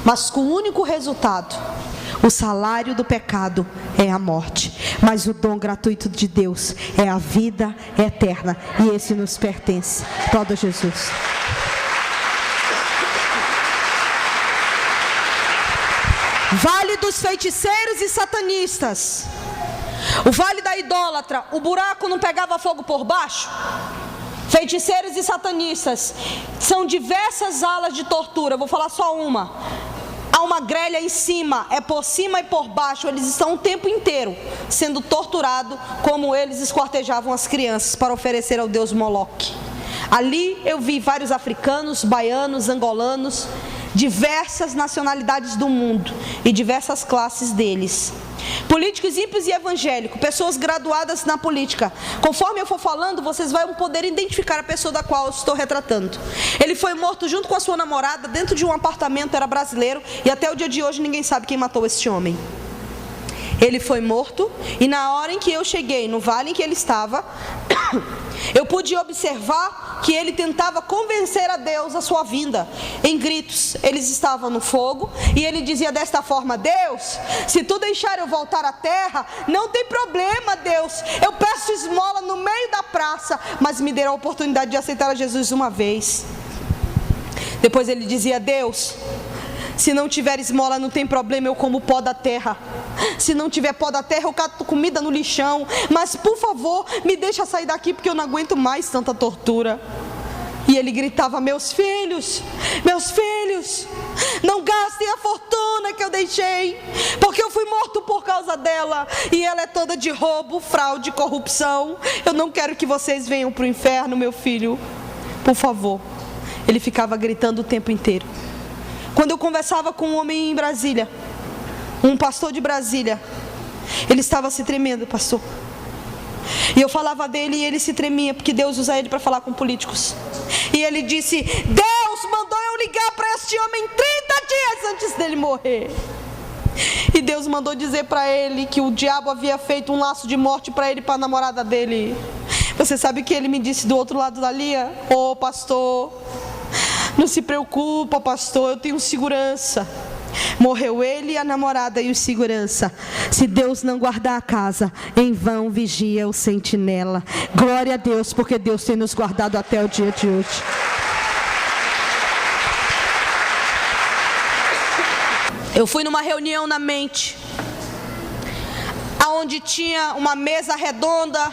mas com um único resultado: O salário do pecado é a morte, mas o dom gratuito de Deus é a vida eterna, e esse nos pertence. Aplauda Jesus. Vale dos feiticeiros e satanistas. O vale da idólatra, o buraco não pegava fogo por baixo? Feiticeiros e satanistas. São diversas alas de tortura, vou falar só uma. Há uma grelha em cima, é por cima e por baixo. Eles estão o tempo inteiro sendo torturados, como eles esquartejavam as crianças para oferecer ao deus Moloque. Ali eu vi vários africanos, baianos, angolanos, diversas nacionalidades do mundo e diversas classes deles. Políticos ímpios e evangélicos, pessoas graduadas na política. Conforme eu for falando, vocês vão poder identificar a pessoa da qual eu estou retratando. Ele foi morto junto com a sua namorada dentro de um apartamento, era brasileiro, e até o dia de hoje ninguém sabe quem matou esse homem. Ele foi morto, e na hora em que eu cheguei no vale em que ele estava, eu pude observar que ele tentava convencer a Deus a sua vinda, em gritos. Eles estavam no fogo, e ele dizia desta forma: Deus, se tu deixar eu voltar à terra, não tem problema, Deus, eu peço esmola no meio da praça, mas me dê a oportunidade de aceitar a Jesus uma vez. Depois ele dizia: Deus, se não tiver esmola não tem problema, eu como pó da terra. Se não tiver pó da terra eu cato comida no lixão, mas por favor me deixa sair daqui porque eu não aguento mais tanta tortura. E ele gritava: meus filhos, não gastem a fortuna que eu deixei, porque eu fui morto por causa dela, e ela é toda de roubo, fraude, corrupção. Eu não quero que vocês venham para o inferno, meu filho, por favor. Ele ficava gritando o tempo inteiro. Quando eu conversava com um homem em Brasília, um pastor de Brasília, ele estava se tremendo, pastor. E eu falava dele e ele se tremia, porque Deus usa ele para falar com políticos. E ele disse: Deus mandou eu ligar para este homem 30 dias antes dele morrer. E Deus mandou dizer para ele que o diabo havia feito um laço de morte para ele e para a namorada dele. Você sabe o que ele me disse do outro lado da linha? Ô pastor, não se preocupa, pastor, eu tenho segurança. Morreu ele, a namorada e o segurança. Se Deus não guardar a casa, em vão vigia o sentinela. Glória a Deus, porque Deus tem nos guardado até o dia de hoje. Eu fui numa reunião na mente, aonde tinha uma mesa redonda.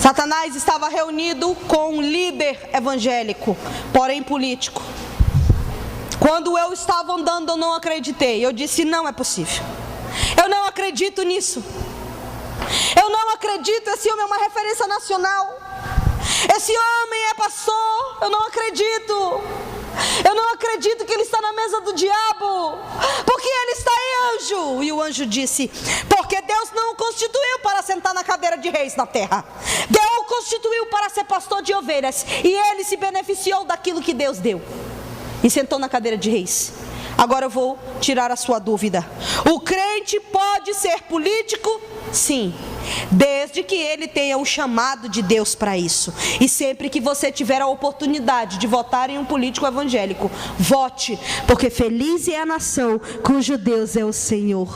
Satanás estava reunido com um líder evangélico, porém político. Quando eu estava andando, eu não acreditei. Eu disse: não é possível. Eu não acredito nisso. Eu não acredito. Esse homem é uma referência nacional. Esse homem é pastor. Eu não acredito. Eu não acredito que ele está na mesa do diabo. Porque ele está em anjo. E o anjo disse: porque Deus não o constituiu para sentar na cadeira de reis na terra. Deus o constituiu para ser pastor de ovelhas. E ele se beneficiou daquilo que Deus deu e sentou na cadeira de reis. Agora eu vou tirar a sua dúvida. O crente pode ser político? Sim, desde que ele tenha um chamado de Deus para isso. E sempre que você tiver a oportunidade de votar em um político evangélico, vote, porque feliz é a nação cujo Deus é o Senhor.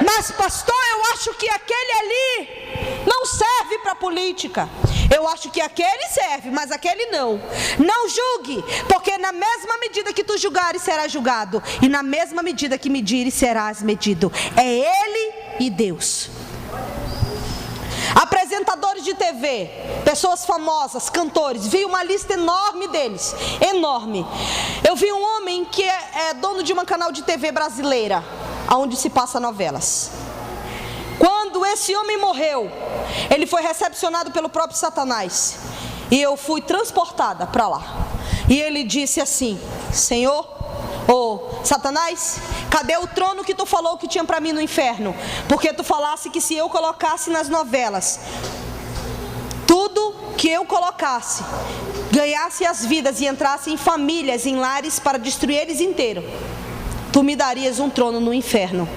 Mas pastor, eu acho que aquele ali não serve para política. Eu acho que aquele serve, mas aquele não. Não julgue, porque na mesma medida que tu julgares, serás julgado, e na mesma medida que medires, serás medido. É Ele e Deus. Apresentadores de TV, pessoas famosas, cantores, vi uma lista enorme deles, enorme. Eu vi um homem que é dono de um canal de TV brasileira, onde se passa novelas. Quando esse homem morreu, ele foi recepcionado pelo próprio Satanás, e eu fui transportada para lá. E ele disse assim: Senhor, Satanás, cadê o trono que tu falou que tinha para mim no inferno? Porque tu falasse que se eu colocasse nas novelas tudo que eu colocasse, ganhasse as vidas e entrasse em famílias, em lares para destruir eles inteiros, tu me darias um trono no inferno.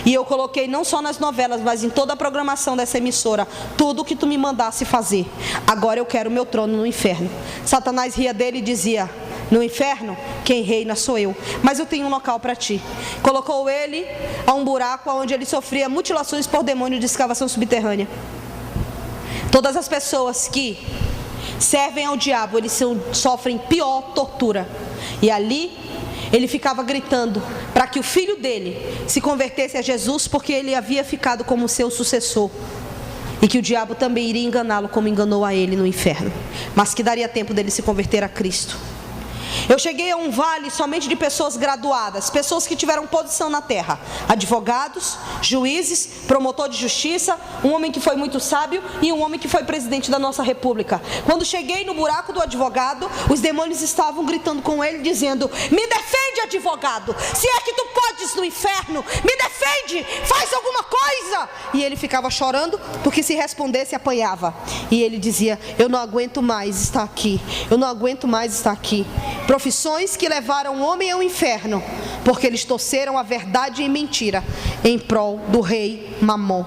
E eu coloquei não só nas novelas, mas em toda a programação dessa emissora, tudo que tu me mandasse fazer. Agora eu quero meu trono no inferno. Satanás ria dele e dizia: No inferno, quem reina sou eu, mas eu tenho um local para ti. Colocou ele a um buraco onde ele sofria mutilações por demônio de escavação subterrânea. Todas as pessoas que servem ao diabo, eles sofrem pior tortura. E ali ele ficava gritando para que o filho dele se convertesse a Jesus, porque ele havia ficado como seu sucessor, e que o diabo também iria enganá-lo como enganou a ele no inferno, mas que daria tempo dele se converter a Cristo. Eu cheguei a um vale somente de pessoas graduadas, pessoas que tiveram posição na terra, advogados, juízes, promotor de justiça, um homem que foi muito sábio e um homem que foi presidente da nossa república. Quando cheguei no buraco do advogado, os demônios estavam gritando com ele, dizendo: me defende, advogado, se é que tu podes no inferno, me defende, faz alguma coisa. E ele ficava chorando, porque se respondesse apanhava. E ele dizia: eu não aguento mais estar aqui, eu não aguento mais estar aqui. Profissões que levaram o homem ao inferno, porque eles torceram a verdade em mentira, em prol do rei Mamon,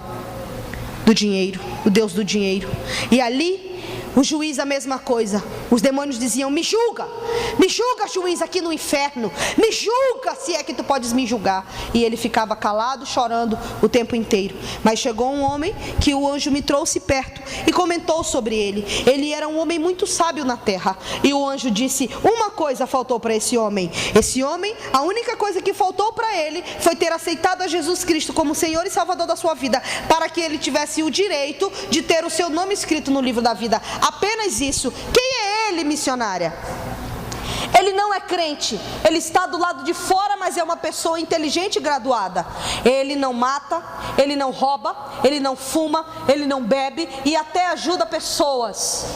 do dinheiro, o Deus do dinheiro. E ali, o juiz a mesma coisa. Os demônios diziam: me julga, juiz, aqui no inferno, me julga, se é que tu podes me julgar. E ele ficava calado, chorando o tempo inteiro. Mas chegou um homem que o anjo me trouxe perto e comentou sobre ele. Ele era um homem muito sábio na terra. E o anjo disse: uma coisa faltou para esse homem. Esse homem, a única coisa que faltou para ele foi ter aceitado a Jesus Cristo como Senhor e Salvador da sua vida, para que ele tivesse o direito de ter o seu nome escrito no livro da vida. Apenas isso. Quem é ele, missionária? Ele não é crente, ele está do lado de fora, mas é uma pessoa inteligente e graduada. Ele não mata, ele não rouba, ele não fuma, ele não bebe e até ajuda pessoas.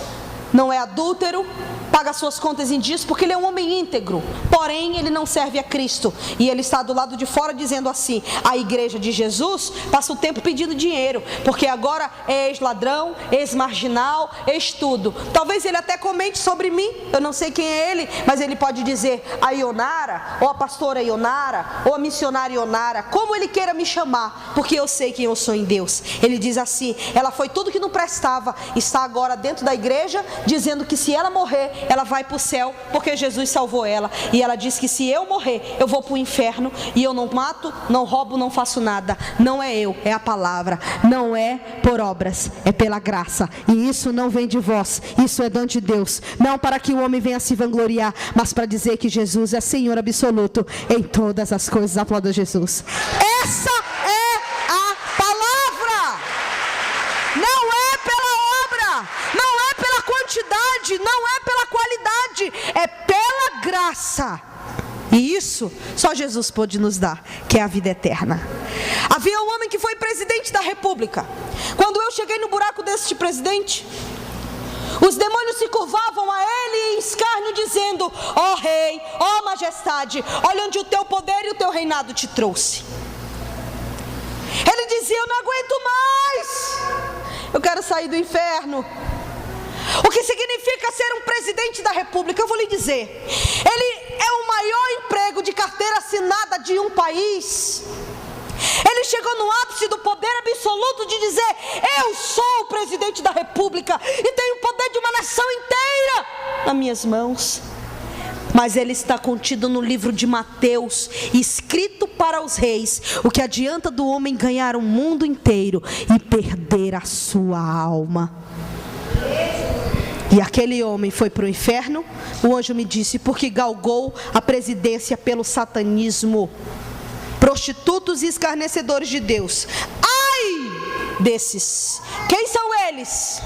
Não é adúltero, paga suas contas em dias, porque ele é um homem íntegro. Porém, ele não serve a Cristo. E ele está do lado de fora dizendo assim: a igreja de Jesus passa o tempo pedindo dinheiro, porque agora é ex-ladrão, ex-marginal, ex-tudo. Talvez ele até comente sobre mim, eu não sei quem é ele, mas ele pode dizer a Ionara, ou a pastora Ionara, ou a missionária Ionara, como ele queira me chamar, porque eu sei quem eu sou em Deus. Ele diz assim: ela foi tudo que não prestava, está agora dentro da igreja, dizendo que se ela morrer, ela vai para o céu, porque Jesus salvou ela. E ela diz que se eu morrer, eu vou para o inferno, e eu não mato, não roubo, não faço nada. Não é eu, é a palavra. Não é por obras, é pela graça. E isso não vem de vós, isso é dom de Deus. Não para que o homem venha se vangloriar, mas para dizer que Jesus é Senhor absoluto em todas as coisas. Aplauda Jesus. Essa é a palavra. Não é pela obra, não é pela quantidade, não é pela qualidade, é pela graça. E isso só Jesus pode nos dar, que é a vida eterna. Havia um homem que foi presidente da república. Quando eu cheguei no buraco deste presidente, os demônios se curvavam a ele em escárnio, dizendo: ó rei, ó majestade, olha onde o teu poder e o teu reinado te trouxe. Ele dizia: eu não aguento mais, eu quero sair do inferno. O que significa ser um presidente da república? Eu vou lhe dizer, ele é o maior emprego de carteira assinada de um país. Ele chegou no ápice do poder absoluto de dizer: eu sou o presidente da república e tenho o poder de uma nação inteira nas minhas mãos. Mas ele está contido no livro de Mateus, escrito para os reis: o que adianta do homem ganhar o mundo inteiro e perder a sua alma? E aquele homem foi para o inferno, o anjo me disse, porque galgou a presidência pelo satanismo. Prostitutos e escarnecedores de Deus. Ai desses! Quem são eles?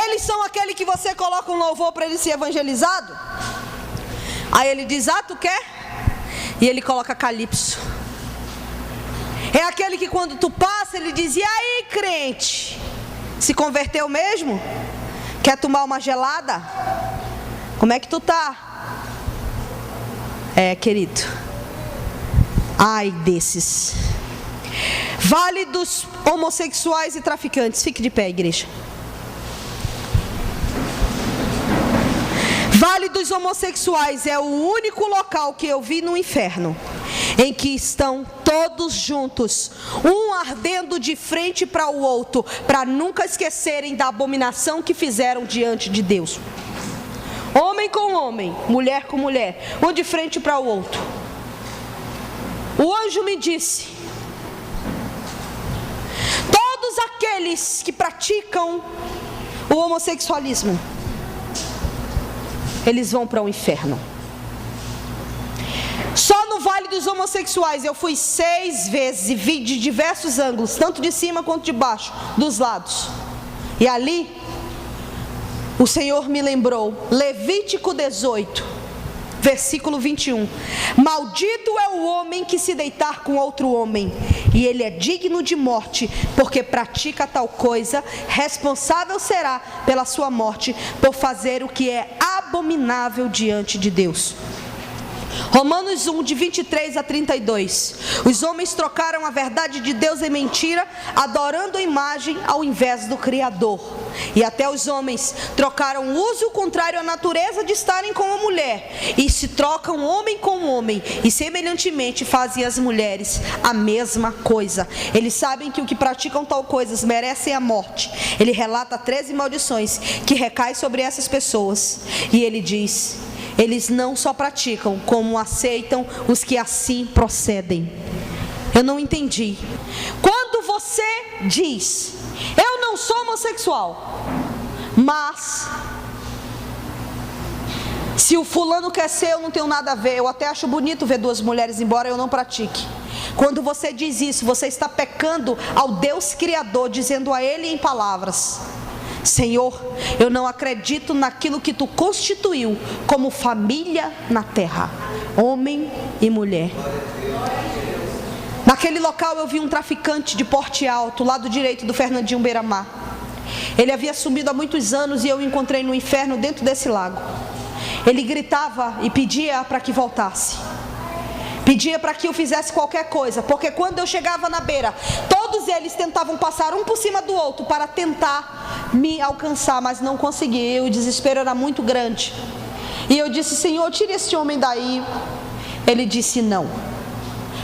Eles são aquele que você coloca um louvor para ele ser evangelizado. Aí ele diz: ah, tu quer? E ele coloca calypso. É aquele que quando tu passa, ele diz: e aí, crente? Se converteu mesmo? Quer tomar uma gelada? Como é que tu tá? É, querido. Ai desses. Vale dos homossexuais e traficantes. Fique de pé, igreja. Vale dos homossexuais é o único local que eu vi no inferno em que estão todos juntos, um ardendo de frente para o outro, para nunca esquecerem da abominação que fizeram diante de Deus. homem com homem, mulher com mulher, um de frente para o outro. O anjo me disse: todos aqueles que praticam o homossexualismo, eles vão para o inferno. Só no Vale dos Homossexuais eu fui 6 vezes e vi de diversos ângulos, tanto de cima quanto de baixo, dos lados. E ali o Senhor me lembrou, Levítico 18, versículo 21. Maldito é o homem que se deitar com outro homem, e ele é digno de morte, porque pratica tal coisa. Responsável será pela sua morte, por fazer o que é abominável diante de Deus. Romanos 1, de 23 a 32. Os homens trocaram a verdade de Deus em mentira, adorando a imagem ao invés do Criador. E até os homens trocaram o uso contrário à natureza de estarem com a mulher, e se trocam homem com homem, e semelhantemente fazem as mulheres a mesma coisa. Eles sabem que o que praticam tal coisas merecem a morte. Ele relata 13 maldições que recaem sobre essas pessoas. E ele diz: eles não só praticam, como aceitam os que assim procedem. Eu não entendi. Quando você diz: eu não sou homossexual, mas se o fulano quer ser, eu não tenho nada a ver. Eu até acho bonito ver 2 mulheres, embora eu não pratique. Quando você diz isso, você está pecando ao Deus Criador, dizendo a Ele em palavras: Senhor, eu não acredito naquilo que Tu constituiu como família na terra, homem e mulher. Naquele local eu vi um traficante de porte alto, lado direito do Fernandinho Beiramar. Ele havia sumido há muitos anos e eu o encontrei no inferno dentro desse lago. Ele gritava e pedia para que voltasse. Pedia para que eu fizesse qualquer coisa, porque quando eu chegava na beira, todos eles tentavam passar um por cima do outro para tentar me alcançar, mas não conseguia. O desespero era muito grande. E eu disse: Senhor, tire esse homem daí. Ele disse: não,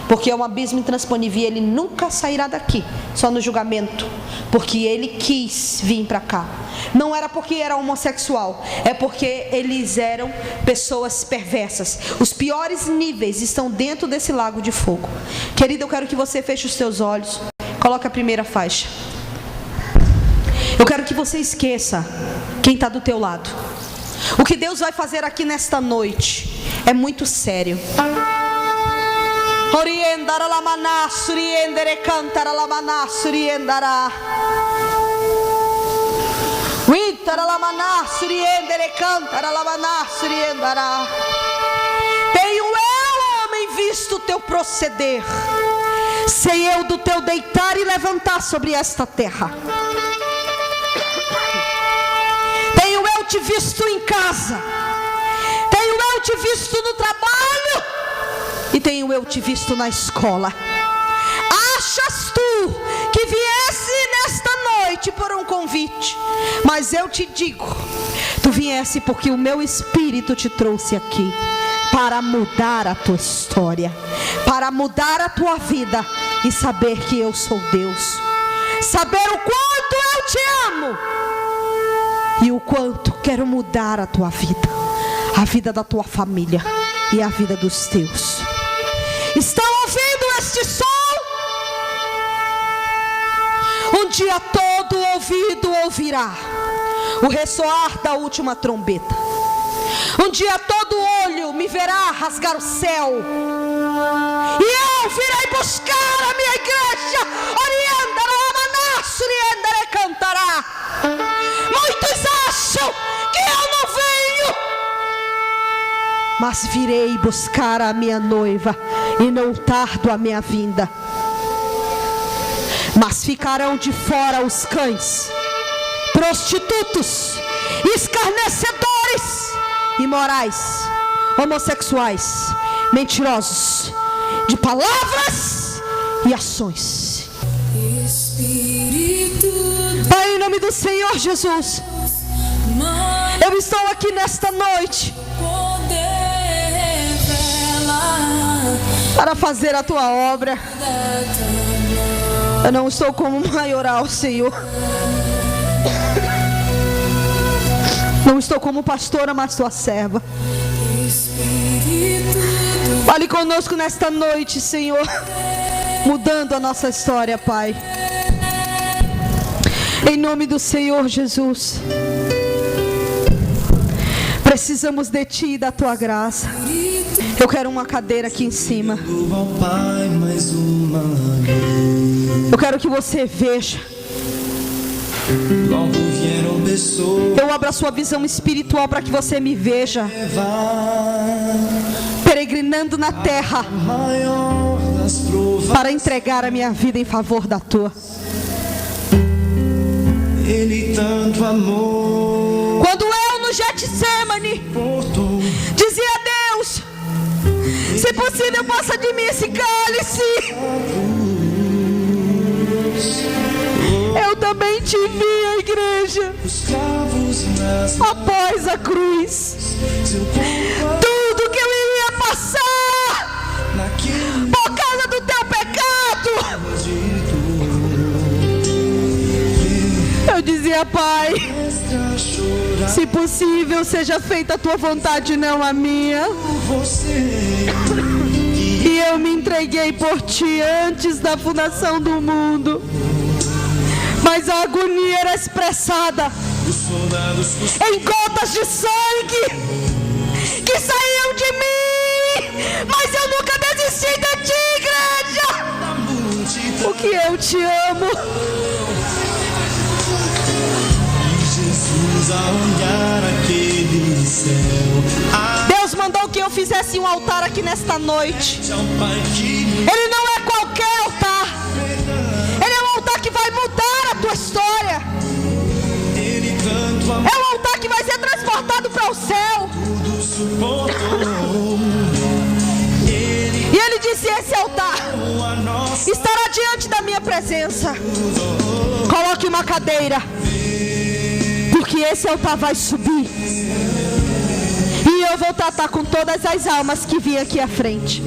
porque é um abismo intransponível, ele nunca sairá daqui, só no julgamento, porque ele quis vir para cá. Não era porque era homossexual, é porque eles eram pessoas perversas. Os piores níveis estão dentro desse lago de fogo. Querido, eu quero que você feche os seus olhos. Coloca a primeira faixa. Eu quero que você esqueça quem está do teu lado. O que Deus vai fazer aqui nesta noite é muito sério. Oriendara lamana suriendere cantara lamana suriendara. Witara lamana suriendere cantara lamana suriendara. Tenho eu, homem, visto o teu proceder, sei eu do teu deitar e levantar sobre esta terra. Tenho eu te visto em casa, tenho eu te visto no trabalho, e tenho eu te visto na escola. Achas tu que viesse nesta noite por um convite? Mas eu te digo, tu viesse porque o meu Espírito te trouxe aqui para mudar a tua história, para mudar a tua vida e saber que eu sou Deus, saber o quanto eu te amo e o quanto quero mudar a tua vida, a vida da tua família e a vida dos teus. Estão ouvindo este som? Um dia todo ouvido ouvirá o ressoar da última trombeta. Um dia todo olho me verá rasgar o céu, e eu virei buscar a minha igreja. Oriendará, cantará. Muitos acham que eu não venho, mas virei buscar a minha noiva, e não tardo a minha vinda. Mas ficarão de fora os cães, prostitutos, escarnecedores, imorais, homossexuais, mentirosos, de palavras e ações. Pai, em nome do Senhor Jesus, eu estou aqui nesta noite para fazer a tua obra. Eu não estou como maioral, Senhor. Não estou como pastora, mas tua serva. Fale conosco nesta noite, Senhor, mudando a nossa história, Pai. Em nome do Senhor Jesus. Precisamos de Ti e da Tua graça. Eu quero uma cadeira aqui em cima. Eu quero que você veja. Eu abro a sua visão espiritual para que você me veja peregrinando na terra para entregar a minha vida em favor da Tua. Ele tanto amou. Quando eu no Getsemane dizia a Deus: se possível passa de mim esse cálice. Eu também te vi, a igreja, após a cruz. Tudo que eu iria passar por causa do teu pecado. Eu dizia: Pai, se possível seja feita a tua vontade, não a minha. E eu me entreguei por ti antes da fundação do mundo. Mas a agonia era expressada em gotas de sangue que saíam de mim. Mas eu nunca desisti de ti, igreja, porque eu te amo. Jesus, a olhar aquele céu, Deus mandou que eu fizesse um altar aqui nesta noite. Ele não é qualquer altar. Ele é um altar que vai mudar a tua história. É um altar que vai ser transportado para o céu. E Ele disse: esse altar estará diante da minha presença. Coloque uma cadeira, porque esse altar vai subir. E eu vou tratar com todas as almas que vêm aqui à frente.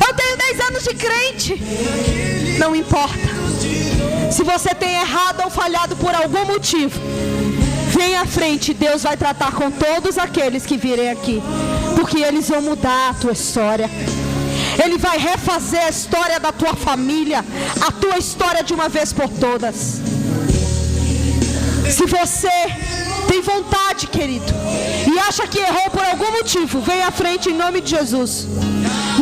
Eu tenho 10 anos de crente. Não importa. Se você tem errado ou falhado por algum motivo, vem à frente. Deus vai tratar com todos aqueles que virem aqui, porque eles vão mudar a tua história. Ele vai refazer a história da tua família, a tua história de uma vez por todas. Se você tem vontade, querido, e acha que errou por algum motivo, vem à frente em nome de Jesus.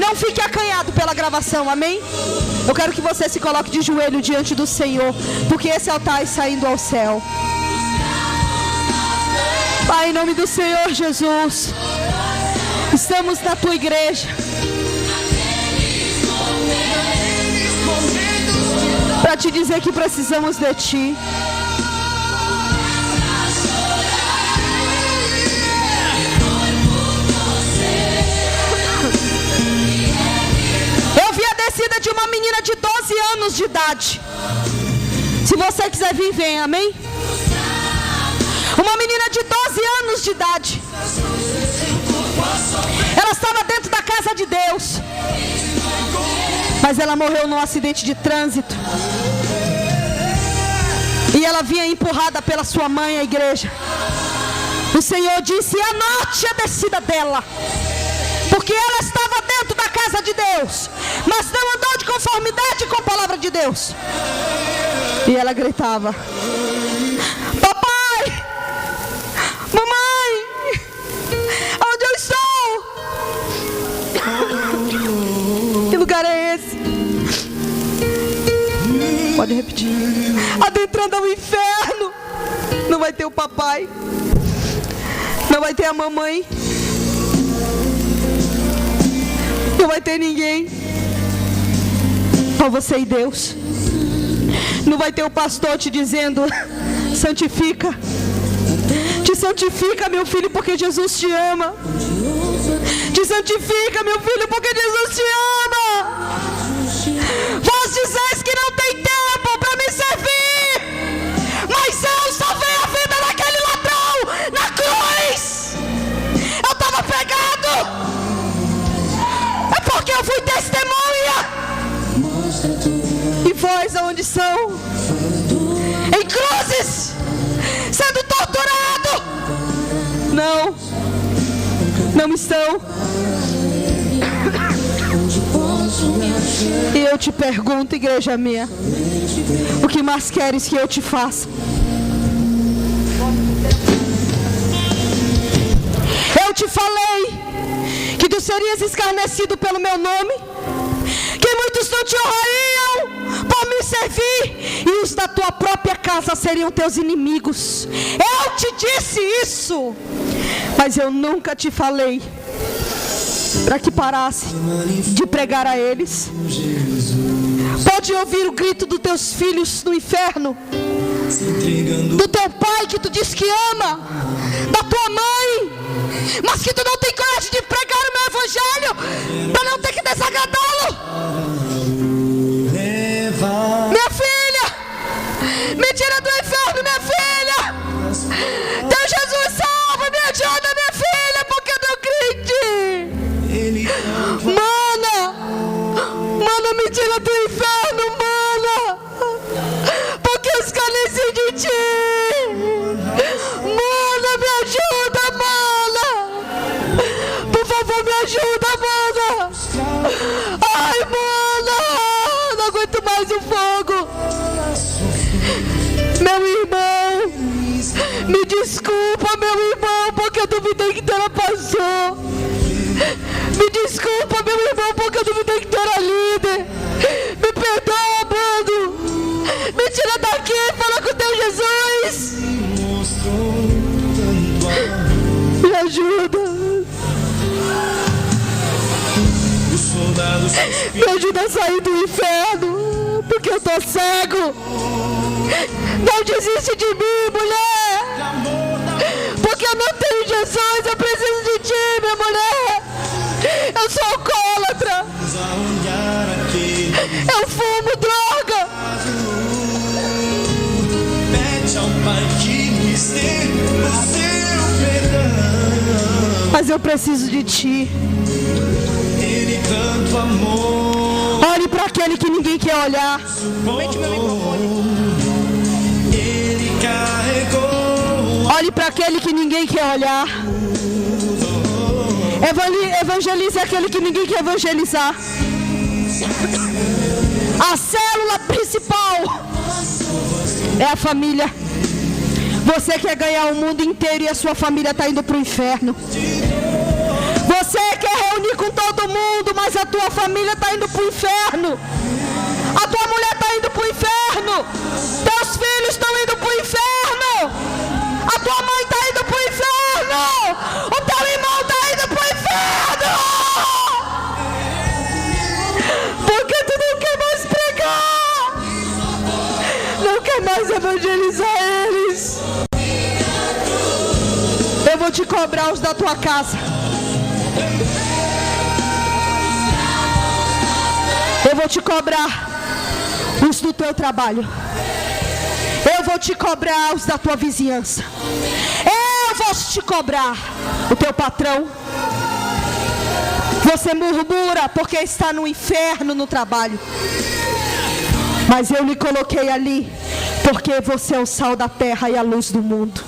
Não fique acanhado pela gravação, amém? Eu quero que você se coloque de joelho diante do Senhor, porque esse altar está indo ao céu. Pai, em nome do Senhor Jesus, estamos na tua igreja para te dizer que precisamos de ti. Eu vi a descida de uma menina de 12 anos de idade. Se você quiser vir, vem, amém? Uma menina de 12 anos de idade. Ela estava dentro da casa de Deus, mas ela morreu num acidente de trânsito. E ela vinha empurrada pela sua mãe à igreja. O Senhor disse: anote a descida dela, porque ela estava dentro da casa de Deus, mas não andou de conformidade com a palavra de Deus. E ela gritava: papai, mamãe, onde eu estou? Que lugar é esse? Pode repetir. Adentrando ao inferno. Não vai ter o papai, não vai ter a mamãe, não vai ter ninguém, só você e Deus. Não vai ter o pastor te dizendo: santifica, te santifica, meu filho, porque Jesus te ama. Te santifica, meu filho, porque Jesus te ama. Vós dizes que não tem tempo para me servir, mas eu salvei a vida daquele ladrão na cruz. Eu estava pegado, é porque eu fui testemunha. E vós aonde são? Em cruzes, sendo torturado, Não estão. E eu te pergunto, igreja minha, o que mais queres que eu te faça? Eu te falei que tu serias escarnecido pelo meu nome, que muitos não te honrariam por me servir, e os da tua própria casa seriam teus inimigos. Eu te disse isso, mas eu nunca te falei para que parasse de pregar a eles. Pode ouvir o grito dos teus filhos no inferno, do teu pai que tu diz que ama, da tua mãe, mas que tu não tem coragem de pregar o meu evangelho para não ter que desagradá-lo. Minha filha, me tira do inferno, minha filha. Teu Jesus salva, me ajuda, minha filha, porque eu não crente. Mana, me tira do inferno, mana, porque eu escarneci de ti. Mana, me ajuda, mana, por favor, me ajuda, mana. Ai, mana, não aguento mais o fogo. Meu irmão, me desculpa, meu irmão, porque eu duvidei que tu era pastor. Me desculpa, meu irmão, porque eu duvidei que tu era líder. Me perdoa, mano. Me tira daqui, fala com teu Jesus. Me ajuda. Me ajuda a sair do inferno, porque eu tô cego. Não desiste de mim, mulher, porque eu não tenho Jesus. Eu preciso de ti, minha mulher. Eu sou alcoólatra. Eu fumo droga. Pede ao Pai que me dê o seu perdão. Mas eu preciso de ti. Ele tanto amor. Olhe para aquele que ninguém quer olhar. Aumente meu microfone. Ele carregou. Olhe para aquele que ninguém quer olhar. Evangelize aquele que ninguém quer evangelizar. A célula principal é a família. Você quer ganhar o mundo inteiro e a sua família está indo para o inferno. Você quer reunir com todo mundo, mas a tua família está indo para o inferno. A tua mulher está indo para o inferno. Teus filhos estão indo para o inferno. A tua mãe está indo para o inferno. O teu irmão está indo para o inferno. Porque tu não quer mais pregar, não quer mais evangelizar eles. Eu vou te cobrar os da tua casa. Eu vou te cobrar os do teu trabalho. Eu vou te cobrar os da tua vizinhança. Eu vou te cobrar o teu patrão. Você murmura porque está no inferno no trabalho. Mas eu lhe coloquei ali porque você é o sal da terra e a luz do mundo.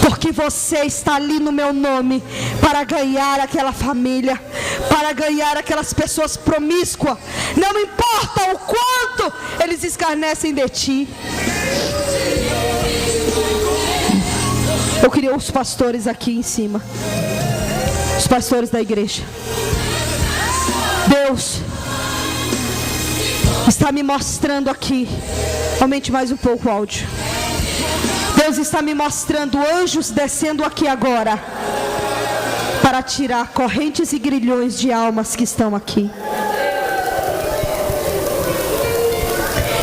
Porque você está ali no meu nome para ganhar aquela família, para ganhar aquelas pessoas promíscuas. Não importa o quanto eles escarnecem de ti. Eu queria os pastores aqui em cima, os pastores da igreja. Deus está me mostrando aqui. Aumente mais um pouco o áudio. Deus está me mostrando anjos descendo aqui agora para tirar correntes e grilhões de almas que estão aqui.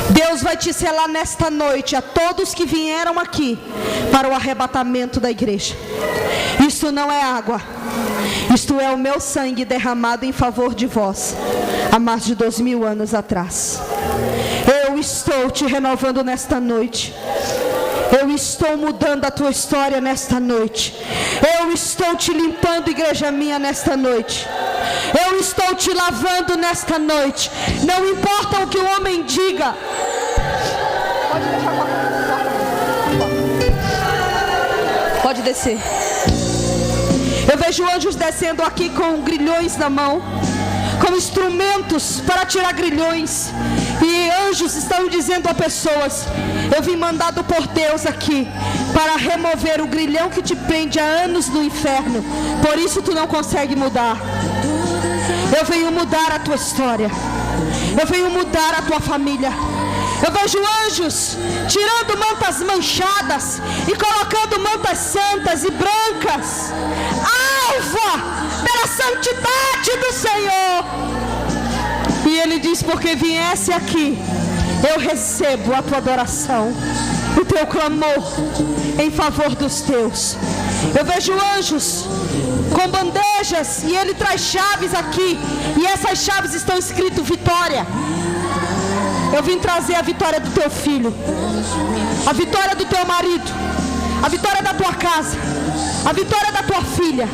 Deus vai te selar nesta noite a todos que vieram aqui para o arrebatamento da igreja. Isto não é água, isto é o meu sangue derramado em favor de vós há mais de 2000 anos atrás. Eu estou te renovando nesta noite. Eu estou mudando a tua história nesta noite. Eu estou te limpando, igreja minha, nesta noite. Eu estou te lavando nesta noite. Não importa o que o homem diga. Pode deixar. Pode descer. vejo anjos descendo aqui com grilhões na mão, com instrumentos para tirar grilhões. E anjos estão dizendo a pessoas: eu vim mandado por Deus aqui para remover o grilhão que te prende há anos no inferno. Por isso tu não consegue mudar. Eu venho mudar a tua história. Eu venho mudar a tua família. Eu vejo anjos tirando mantas manchadas e colocando mantas santas e brancas, alva pela santidade do Senhor. E ele diz: porque viesse aqui, eu recebo a tua adoração, o teu clamor em favor dos teus. Eu vejo anjos com bandejas e ele traz chaves aqui, e essas chaves estão escritas vitória. Eu vim trazer a vitória do teu filho, a vitória do teu marido, a vitória da tua casa, a vitória da tua filha,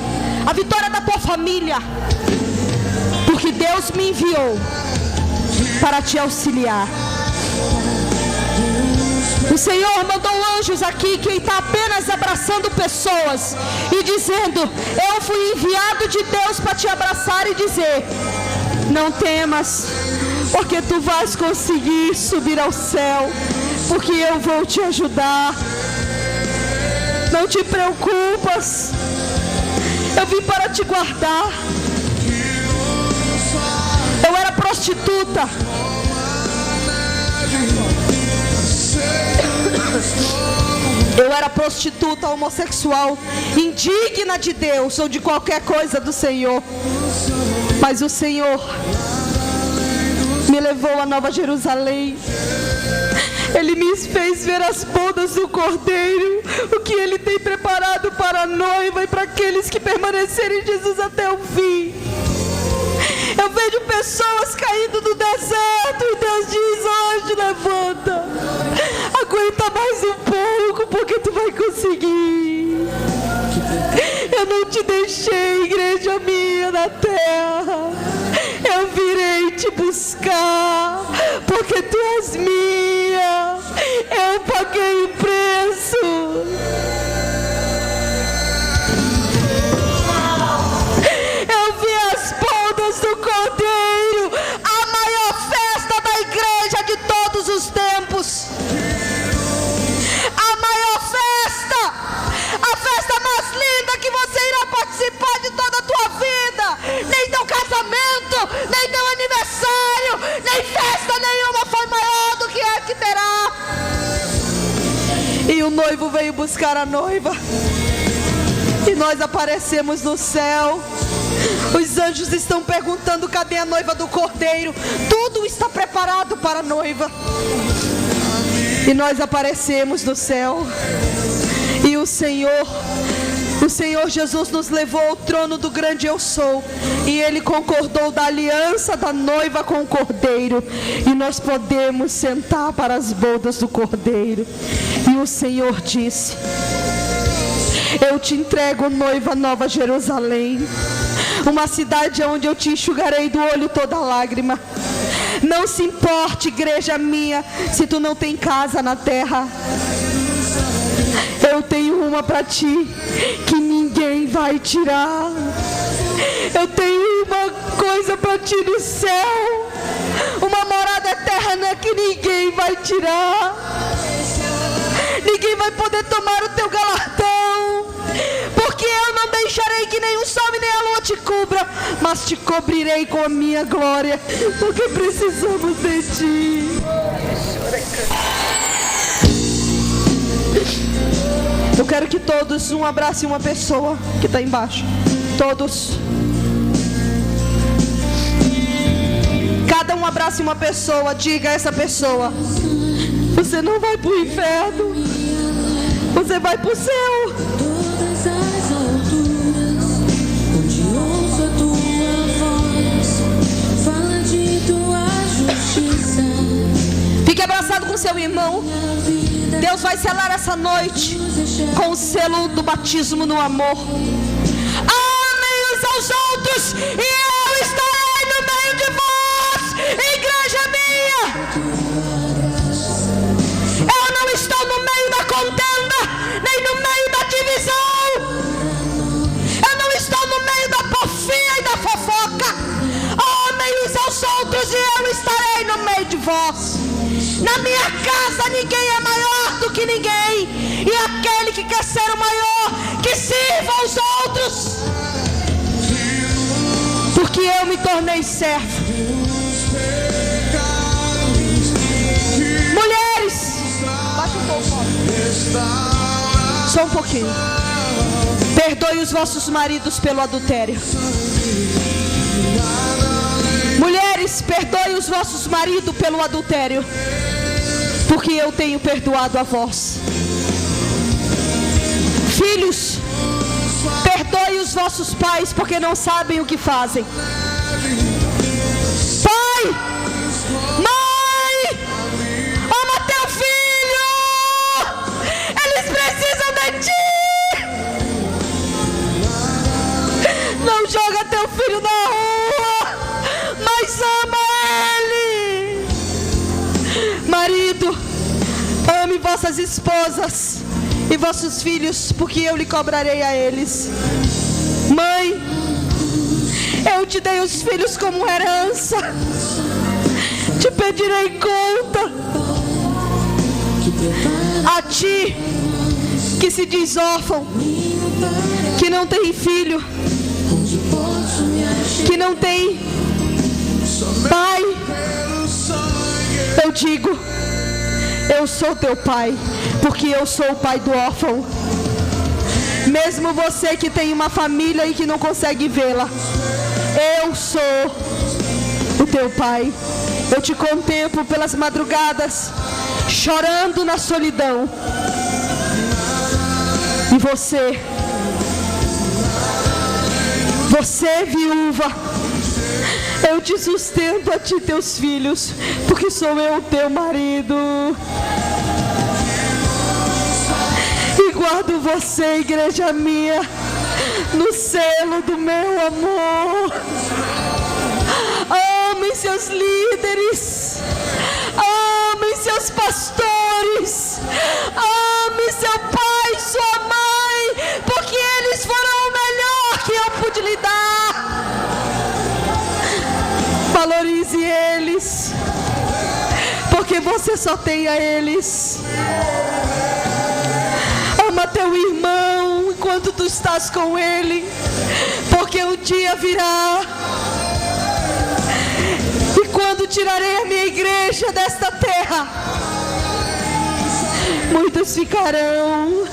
a vitória da tua família. Porque Deus me enviou para te auxiliar. O Senhor mandou anjos aqui que está apenas abraçando pessoas e dizendo: eu fui enviado de Deus para te abraçar e dizer: não temas, porque tu vais conseguir subir ao céu, porque eu vou te ajudar. Não te preocupas, eu vim para te guardar. Eu era prostituta, homossexual, indigna de Deus ou de qualquer coisa do Senhor. Mas o Senhor me levou a Nova Jerusalém. Ele me fez ver as bodas do Cordeiro, o que Ele tem preparado para a noiva e para aqueles que permanecerem em Jesus até o fim. Eu vejo pessoas caindo no deserto e Deus diz: hoje levanta, aguenta mais um pouco, porque tu vai conseguir. Eu não te deixei, igreja minha na terra. Eu virei te buscar, porque tu és minha. Eu paguei o preço. Eu vi as bodas do Cordeiro, a maior festa da igreja de todos os tempos. A maior festa, a festa mais linda que você irá participar de toda a tua vida. Nem teu casamento, nem teu aniversário, nem festa nenhuma foi maior do que a que terá. E o noivo veio buscar a noiva, e nós aparecemos no céu. Os anjos estão perguntando: cadê a noiva do Cordeiro? Tudo está preparado para a noiva. E nós aparecemos no céu. E o Senhor Jesus nos levou ao trono do grande eu sou. E Ele concordou da aliança da noiva com o Cordeiro. E nós podemos sentar para as bodas do Cordeiro. E o Senhor disse: eu te entrego, noiva, Nova Jerusalém, uma cidade onde eu te enxugarei do olho toda lágrima. Não se importe, igreja minha, se tu não tem casa na terra. Eu tenho uma para ti que ninguém vai tirar. Eu tenho uma coisa para ti no céu, uma morada eterna que ninguém vai tirar. Ninguém vai poder tomar o teu galardão, porque eu não deixarei que nem o sol nem a lua te cubra, mas te cobrirei com a minha glória, porque precisamos de ti. Eu quero que todos abracem uma pessoa que está embaixo. Todos. Cada um abrace uma pessoa. Diga a essa pessoa: você não vai para o inferno, você vai para o céu. Todas as alturas, onde ouço a tua voz, fala de tua justiça. Fique abraçado com seu irmão. Deus vai selar essa noite com o selo do batismo no amor. Amem uns aos outros, e eu estarei no meio de vós, igreja minha. Eu não estou no meio da contenda, nem no meio da divisão. Eu não estou no de vós. Na minha casa ninguém é maior do que ninguém, e aquele que quer ser o maior, que sirva aos outros, porque eu me tornei servo. Mulheres, baixa um pouco, só um pouquinho. Perdoe os vossos maridos pelo adultério. Mulheres, perdoe os vossos maridos pelo adultério, porque eu tenho perdoado a vós. Filhos, perdoe os vossos pais, porque não sabem o que fazem. Pai, mãe, ama teu filho, eles precisam de ti. Não joga teu filho na rua, mas ama ele. Marido, ame vossas esposas e vossos filhos, porque eu lhe cobrarei a eles. Mãe, eu te dei os filhos como herança, te pedirei conta. A ti que se diz órfão, que não tem filho, que não tem pai, eu digo: eu sou teu pai, porque eu sou o pai do órfão. Mesmo você que tem uma família e que não consegue vê-la, eu sou o teu pai. Eu te contemplo pelas madrugadas, chorando na solidão. E você viúva, eu te sustento a ti, teus filhos, porque sou eu teu marido. E guardo você, igreja minha, no selo do meu amor. Amem seus líderes, amem seus pastores, amem seu pai, sua mãe, porque eles foram o melhor que eu pude lhe dar. Valorize eles, porque você só tem a eles. Ama teu irmão enquanto tu estás com ele, porque o dia virá, e quando tirarei a minha igreja desta terra, muitos ficarão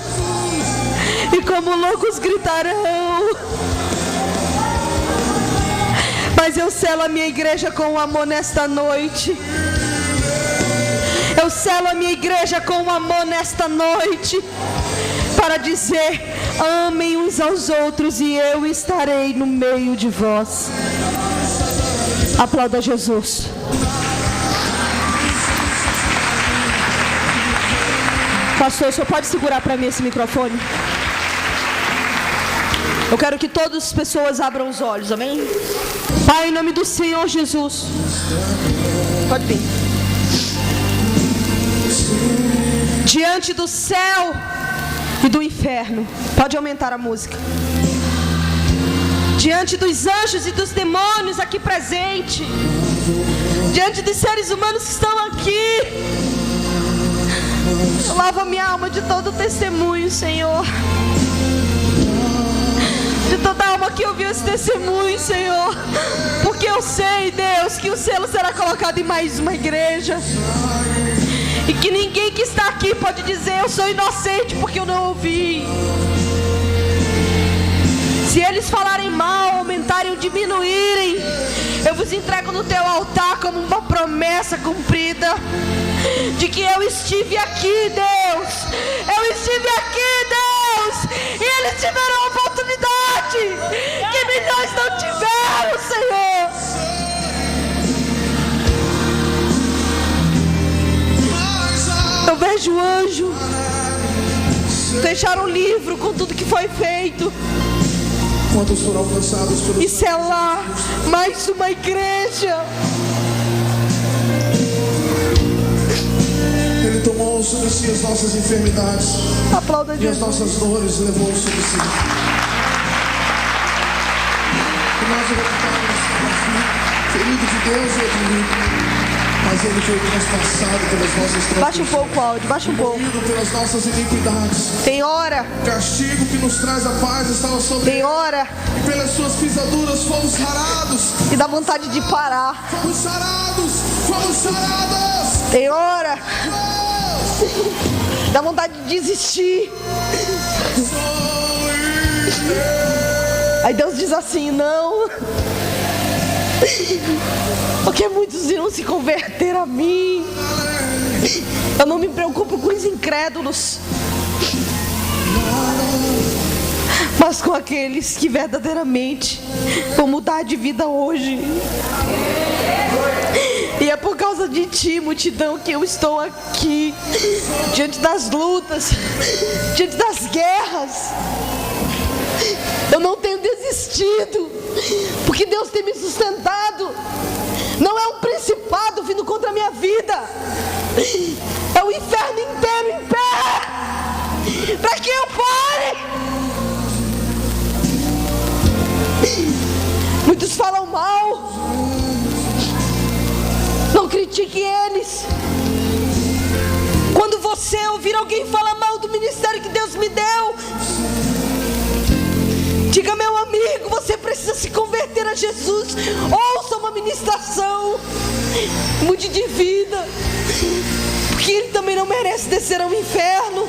e como loucos gritarão. Mas eu selo a minha igreja com amor nesta noite. Eu selo a minha igreja com amor nesta noite, para dizer: amem uns aos outros e eu estarei no meio de vós. Aplauda Jesus. Pastor, o senhor pode segurar para mim esse microfone? Eu quero que todas as pessoas abram os olhos, amém? Pai, em nome do Senhor Jesus, pode vir. Diante do céu e do inferno, pode aumentar a música. Diante dos anjos e dos demônios aqui presentes, diante dos seres humanos que estão aqui, lava minha alma de todo testemunho, Senhor. De toda alma que ouviu esse testemunho, Senhor, porque eu sei, Deus, que o selo será colocado em mais uma igreja, e que ninguém que está aqui pode dizer: eu sou inocente porque eu não ouvi. Se eles falarem mal, aumentarem ou diminuírem, eu vos entrego no teu altar como uma promessa cumprida, de que eu estive aqui, Deus. Eu estive aqui, Deus, e eles tiveram a oportunidade que milhões não tiveram, Senhor. Eu vejo o anjo fechar um livro com tudo que foi feito e selar mais uma igreja. Ele tomou sobre si as nossas enfermidades. Aplauda e as nossas dores levou sobre si. E nós o reputamos ferido de Deus e de mim, Mas ele foi transpassado pelas nossas Baixa um transgressões, pouco o áudio, baixa um pouco. moído pelas nossas iniquidades. Tem hora, O castigo que nos traz a paz estava sobre tem ele, hora e pelas suas pisaduras fomos sarados. que dá vontade de parar. Fomos sarados, fomos sarados. Tem hora, dá vontade de desistir. Aí Deus diz assim, não. Porque muitos irão se converter a mim. Eu não me preocupo com os incrédulos, mas com aqueles que verdadeiramente vão mudar de vida hoje. E é por causa de ti, multidão, que eu estou aqui, diante das lutas, diante das guerras. Eu não tenho desistido, porque Deus tem me sustentado. Não é um principado vindo contra a minha vida, é o inferno inteiro em pé, para que eu pare. Muitos falam mal, não critique eles. Quando você ouvir alguém falar mal do ministério que Deus me deu, diga, meu amigo, você precisa se converter a Jesus. Ouça uma ministração, mude de vida, porque ele também não merece descer ao inferno.